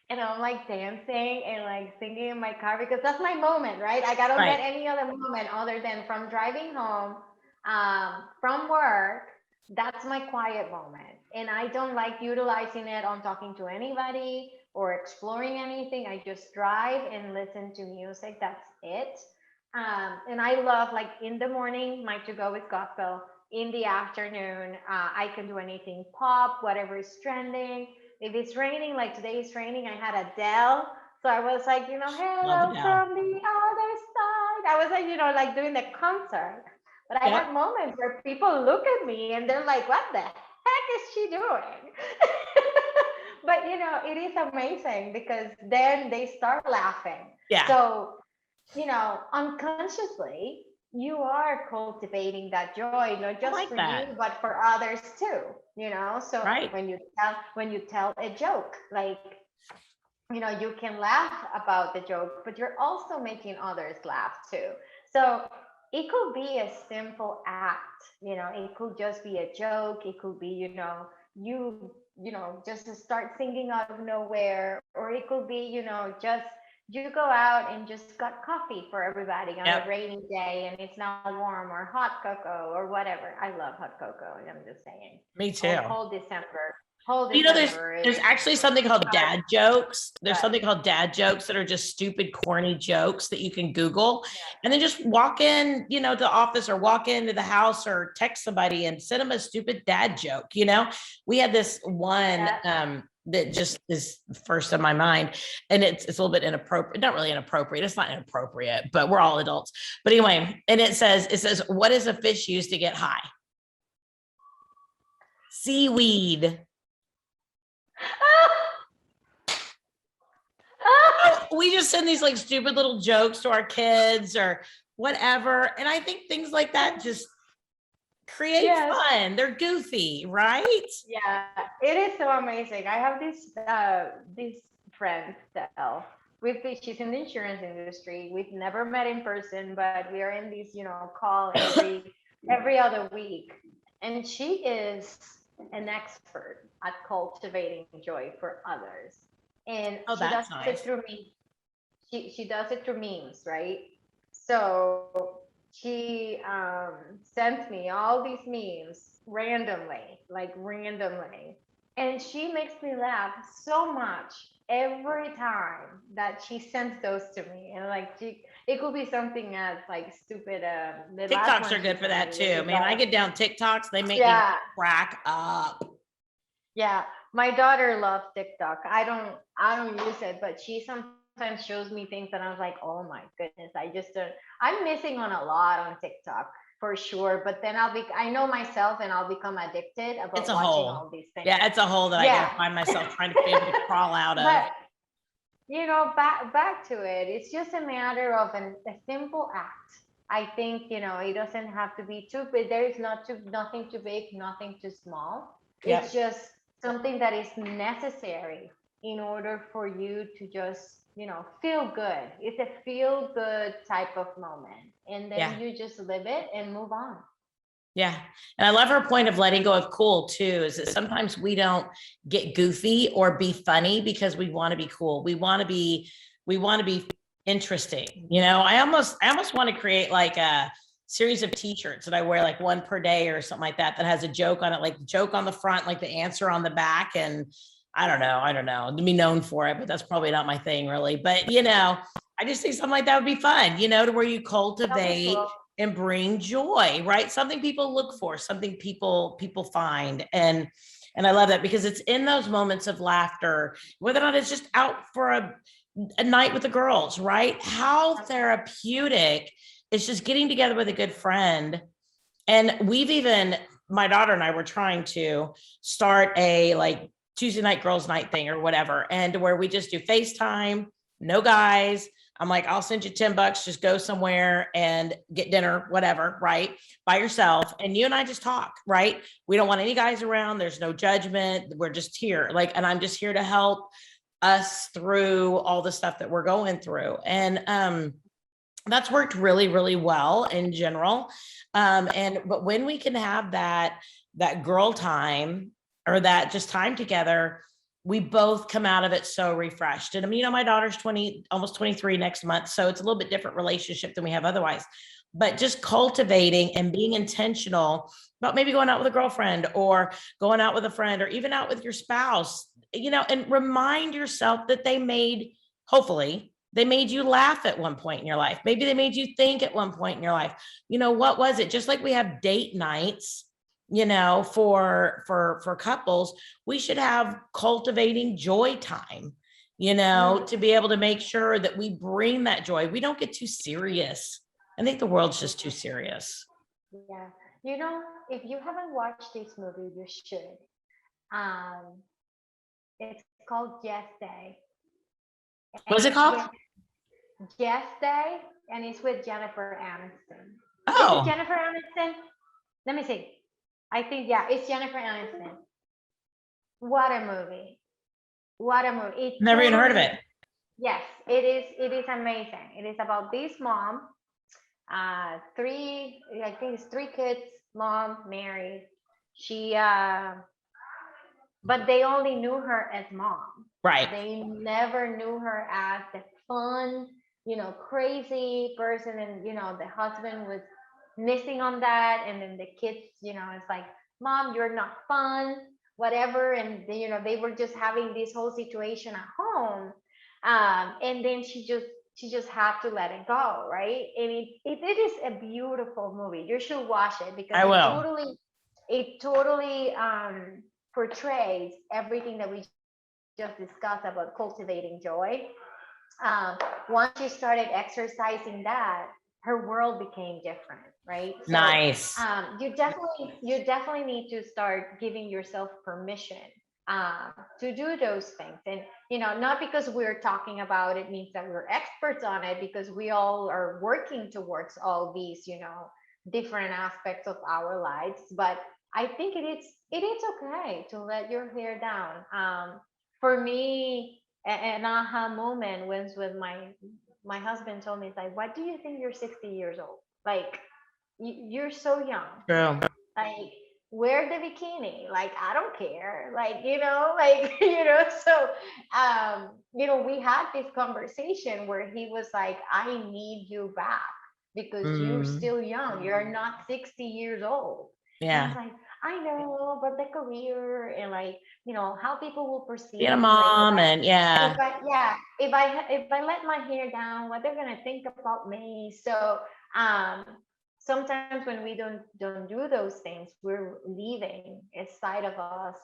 and I'm like dancing and like singing in my car because that's my moment, right? I don't Right. get any other moment other than from driving home from work. That's my quiet moment. And I don't like utilizing it on talking to anybody or exploring anything. I just drive and listen to music. That's it. And I love, like, in the morning, my to go is gospel. In the afternoon, I can do anything pop, whatever is trending. If it's raining, like today is raining, I had Adele. So I was like, Love hello Adele. from the other side. I was like, like doing the concert. But I Yep. had moments where people look at me and they're like, what the heck is she doing? But it is amazing because then they start laughing. Yeah. So, unconsciously, you are cultivating that joy, not I just like for you, that. but for others too. So Right. when you tell a joke, like, you can laugh about the joke, but you're also making others laugh too. So it could be a simple act, it could just be a joke. It could be, just start singing out of nowhere, or it could be, just you go out and just got coffee for everybody on a Yep. rainy day and it's now warm, or hot cocoa or whatever. I love hot cocoa, and I'm just saying. Me Oh, too. whole December. Whole You know, there's December is there's actually something called hard, dad jokes. There's but something called dad jokes that are just stupid, corny jokes that you can Google yeah. and then just walk in, to the office or walk into the house or text somebody and send them a stupid dad joke. We had this one that just is first in my mind, and it's a little bit inappropriate. Not really inappropriate. It's not inappropriate, but we're all adults. But anyway, and it says, what does a fish use to get high? Seaweed. We just send these like stupid little jokes to our kids or whatever. And I think things like that just create Yes. fun. They're goofy, right? Yeah, it is so amazing. I have this friend, Stell. She's in the insurance industry. We've never met in person, but we are in this, call every other week. And she is an expert at cultivating joy for others. And Oh, she does that's it nice. through me. She does it through memes, right? So she sent me all these memes randomly, and she makes me laugh so much every time that she sends those to me. And like, it could be something as like stupid. The last TikToks one are she good for sent that me too. was Man, I like, get down TikToks, they make me yeah, crack up. yeah. My daughter loves TikTok. I don't use it, but she sometimes shows me things and I was like, oh my goodness, I just don't. I'm missing on a lot on TikTok for sure. But then I know myself, and I'll become addicted It's about a watching hole. all these things. Yeah, it's a hole that I Yeah. gotta find myself trying to be able to crawl out of. But back to it. It's just a matter of a simple act. I think, it doesn't have to be too big. There is nothing too big, nothing too small. Yeah. It's just something that is necessary in order for you to just, feel good. It's a feel good type of moment. And then Yeah. you just live it and move on. Yeah. And I love her point of letting go of cool too, is that sometimes we don't get goofy or be funny because we want to be cool. We want to be interesting. I almost want to create like a series of t-shirts that I wear, like one per day or something like that has a joke on it, like the joke on the front, like the answer on the back. And I don't know, to be known for it, but that's probably not my thing really. But I just think something like that would be fun, to where you cultivate Cool. and bring joy, right? Something people look for, something people find. And I love that because it's in those moments of laughter, whether or not it's just out for a night with the girls, right? How therapeutic is just getting together with a good friend. And my daughter and I were trying to start a like Tuesday night girls night thing or whatever, and where we just do FaceTime, no guys. I'm like, I'll send you $10, just go somewhere and get dinner, whatever, right? By yourself. And you and I just talk, right? We don't want any guys around. There's no judgment. We're just here. And I'm just here to help us through all the stuff that we're going through. And that's worked really, really well in general. But when we can have that girl time or that just time together, we both come out of it so refreshed. And I mean, my daughter's 20, almost 23 next month. So it's a little bit different relationship than we have otherwise, but just cultivating and being intentional about maybe going out with a girlfriend or going out with a friend or even out with your spouse, and remind yourself that hopefully they made you laugh at one point in your life. Maybe they made you think at one point in your life. What was it? Just like we have date nights, for couples, we should have cultivating joy time, to be able to make sure that we bring that joy. We don't get too serious. I think the world's just too serious. Yeah. If you haven't watched this movie, you should. It's called Yes Day. What's it called? Yes Day, and it's with Jennifer Aniston. Oh. Is it Jennifer Aniston? Let me see. I think, yeah, it's Jennifer Aniston. What a movie. What a movie. Never even heard of it. Yes, it is. It is amazing. It is about this mom, I think it's 3 kids, mom, married. She, but they only knew her as mom. Right. They never knew her as the fun, crazy person. And, the husband was missing on that. And then the kids, it's like, Mom, you're not fun, whatever. And, they were just having this whole situation at home. And then she just had to let it go, right? And it is a beautiful movie. You should watch it because I will. It totally portrays everything that we just discussed about cultivating joy. Once she started exercising that, her world became different, right? So, nice. You definitely need to start giving yourself permission to do those things. And, not because we're talking about it means that we're experts on it, because we all are working towards all these, different aspects of our lives. But I think it is okay to let your hair down. For me, an aha moment was when my husband told me, it's like, why do you think you're 60 years old? Like, you're so young. True. Like, wear the bikini. Like, I don't care. Like, so, we had this conversation where he was like, I need you back because you're still young. You're not 60 years old. Yeah. And I was like, I know, but the career and how people will perceive being a mom, like, and yeah. If I let my hair down, what they're gonna think about me. So sometimes when we don't do those things, we're leaving a side of us,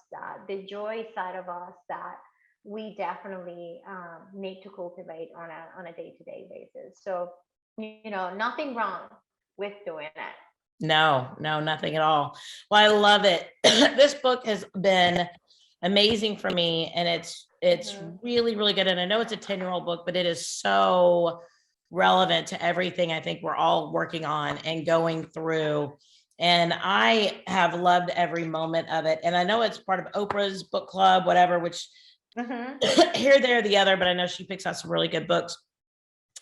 the joy side of us, that we definitely need to cultivate on a day-to-day basis. So nothing wrong with doing it. No, nothing at all. Well, I love it. This book has been amazing for me, and it's really, really good. And I know it's a 10-year-old book, but it is so relevant to everything I think we're all working on and going through. And I have loved every moment of it. And I know it's part of Oprah's book club, whatever, which here, there, the other, but I know she picks out some really good books.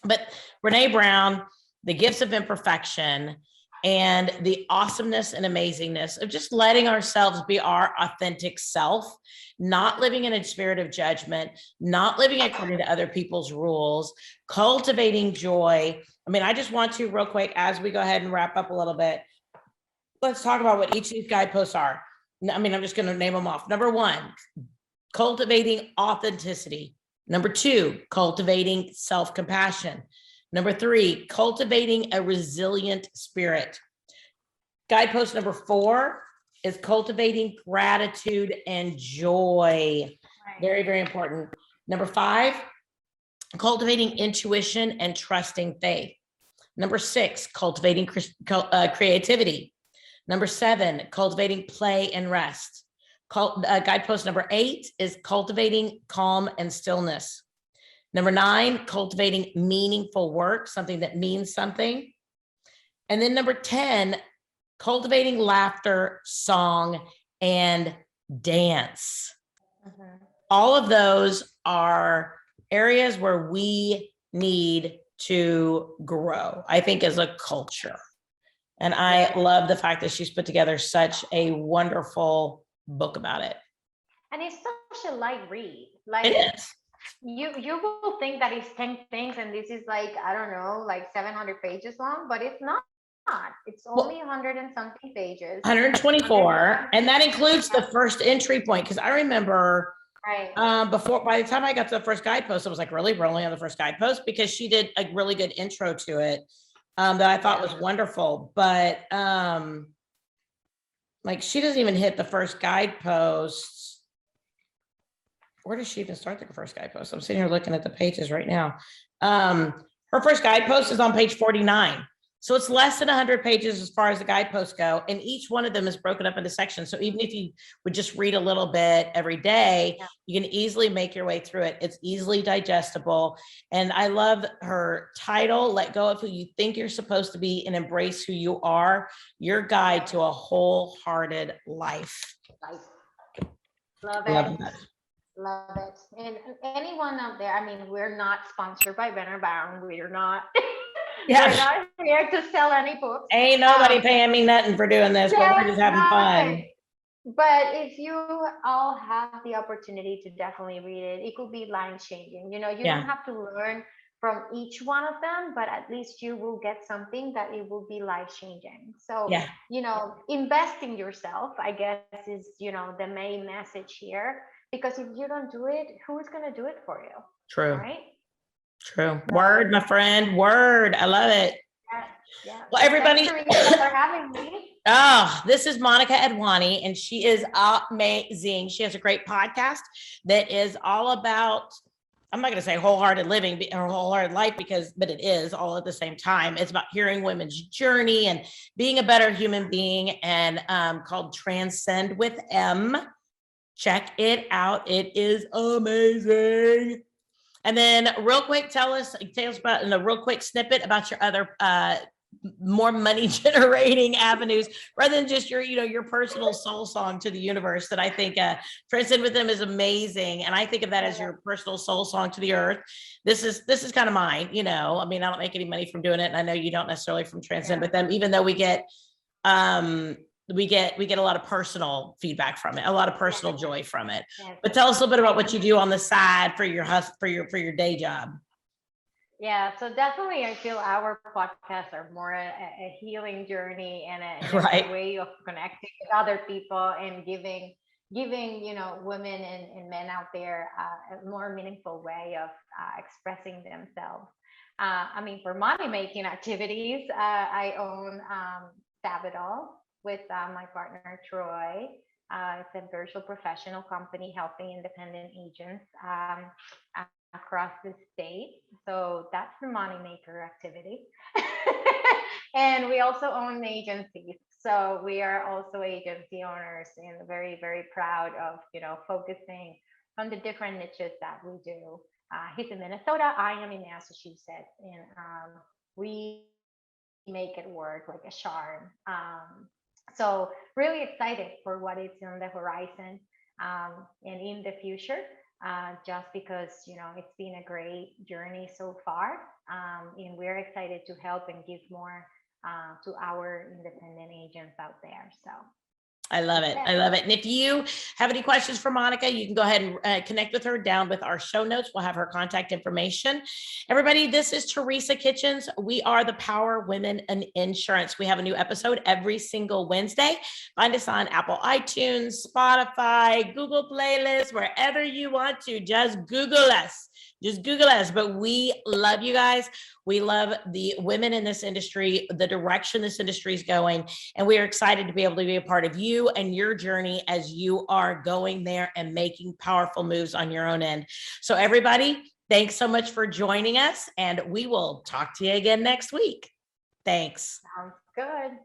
But Brené Brown, The Gifts of Imperfection, and the awesomeness and amazingness of just letting ourselves be our authentic self, not living in a spirit of judgment, not living according to other people's rules, cultivating joy. I mean, I just want to real quick, as we go ahead and wrap up a little bit, let's talk about what each of these guideposts are. I mean, I'm just going to name them off. Number 1, cultivating authenticity. Number 2, cultivating self-compassion. Number 3, cultivating a resilient spirit. Guidepost number 4 is cultivating gratitude and joy. Right. Very, very important. Number 5, cultivating intuition and trusting faith. Number 6, cultivating creativity. Number 7, cultivating play and rest. Guidepost number 8 is cultivating calm and stillness. Number 9, cultivating meaningful work, something that means something. And then number 10, cultivating laughter, song, and dance. All of those are areas where we need to grow, I think, as a culture. And I love the fact that she's put together such a wonderful book about it. And it's such a light read. Like, It is. you will think that it's 10 things and this is like, I don't know, like 700 pages long, but it's not. It's only Well, 100 and something pages. 124, and that includes the first entry point. Because I remember Right. before, by the time I got to the first guidepost, I was like, really, we're only on the first guidepost, because she did a really good intro to it that I thought was wonderful. But like, she doesn't even hit the first guidepost. Where does she even start the first guidepost? I'm sitting here looking at the pages right now. Her first guidepost is on page 49. So it's less than 100 pages as far as the guideposts go. And each one of them is broken up into sections. So even if you would just read a little bit every day, you can easily make your way through it. It's easily digestible. And I love her title, Let Go of Who You Think You're Supposed to Be and Embrace Who You Are, Your Guide to a Wholehearted Life. Love Love it. that. Love it. And anyone out there, I mean, we're not sponsored by Brené Brown. We're not, we're not here to sell any books. Ain't nobody paying me nothing for doing this, but we're just having fun. But if you all have the opportunity to definitely read it, it could be life changing. You know, you don't have to learn from each one of them, but at least you will get something that it will be life changing. So, you know, invest in yourself, I guess, is, you know, the main message here. Because if you don't do it, who's going to do it for you? True. Right? True. Word, my friend. Word. I love it. Yeah. Well, everybody. Thanks, Teresa, for having me. Oh, this is Monica Adwani, and she is amazing. She has a great podcast that is all about, I'm not going to say wholehearted living or wholehearted life, but it is all at the same time. It's about hearing women's journey and being a better human being, and called Transcend with M. Check it out. It is amazing. And then real quick, tell us about, in a real quick snippet, about your other more money generating avenues, rather than just your, you know, your personal soul song to the universe. That I think Transcend with Them is amazing. And I think of that as your personal soul song to the earth. This is kind of mine, you know. I mean, I don't make any money from doing it. And I know you don't necessarily from Transcend with Them, even though we get a lot of personal feedback from it, a lot of personal joy from it. But tell us a little bit about what you do on the side for your your day job. Yeah, so definitely I feel our podcasts are more a healing journey and a way of connecting with other people and giving, you know, women and men out there a more meaningful way of expressing themselves. I mean, for money making activities, I own Sabadell with my partner Troy. It's a virtual professional company helping independent agents across the state. So that's the moneymaker activity. And we also own agencies. So we are also agency owners and very, very proud of, you know, focusing on the different niches that we do. He's in Minnesota, I am in Massachusetts, and we make it work like a charm. So really excited for what is on the horizon and in the future. Just because, you know, it's been a great journey so far, and we're excited to help and give more to our independent agents out there. So I love it. I love it. And if you have any questions for Monica, you can go ahead and connect with her down with our show notes. We'll have her contact information. Everybody, this is Teresa Kitchens. We are the Power Women in Insurance. We have a new episode every single Wednesday. Find us on Apple iTunes, Spotify, Google Playlists, wherever you want to. Just Google us. Just Google us. But we love you guys. We love the women in this industry, the direction this industry is going, and we are excited to be able to be a part of you and your journey as you are going there and making powerful moves on your own end. So everybody, thanks so much for joining us, and we will talk to you again next week. Thanks. Sounds good.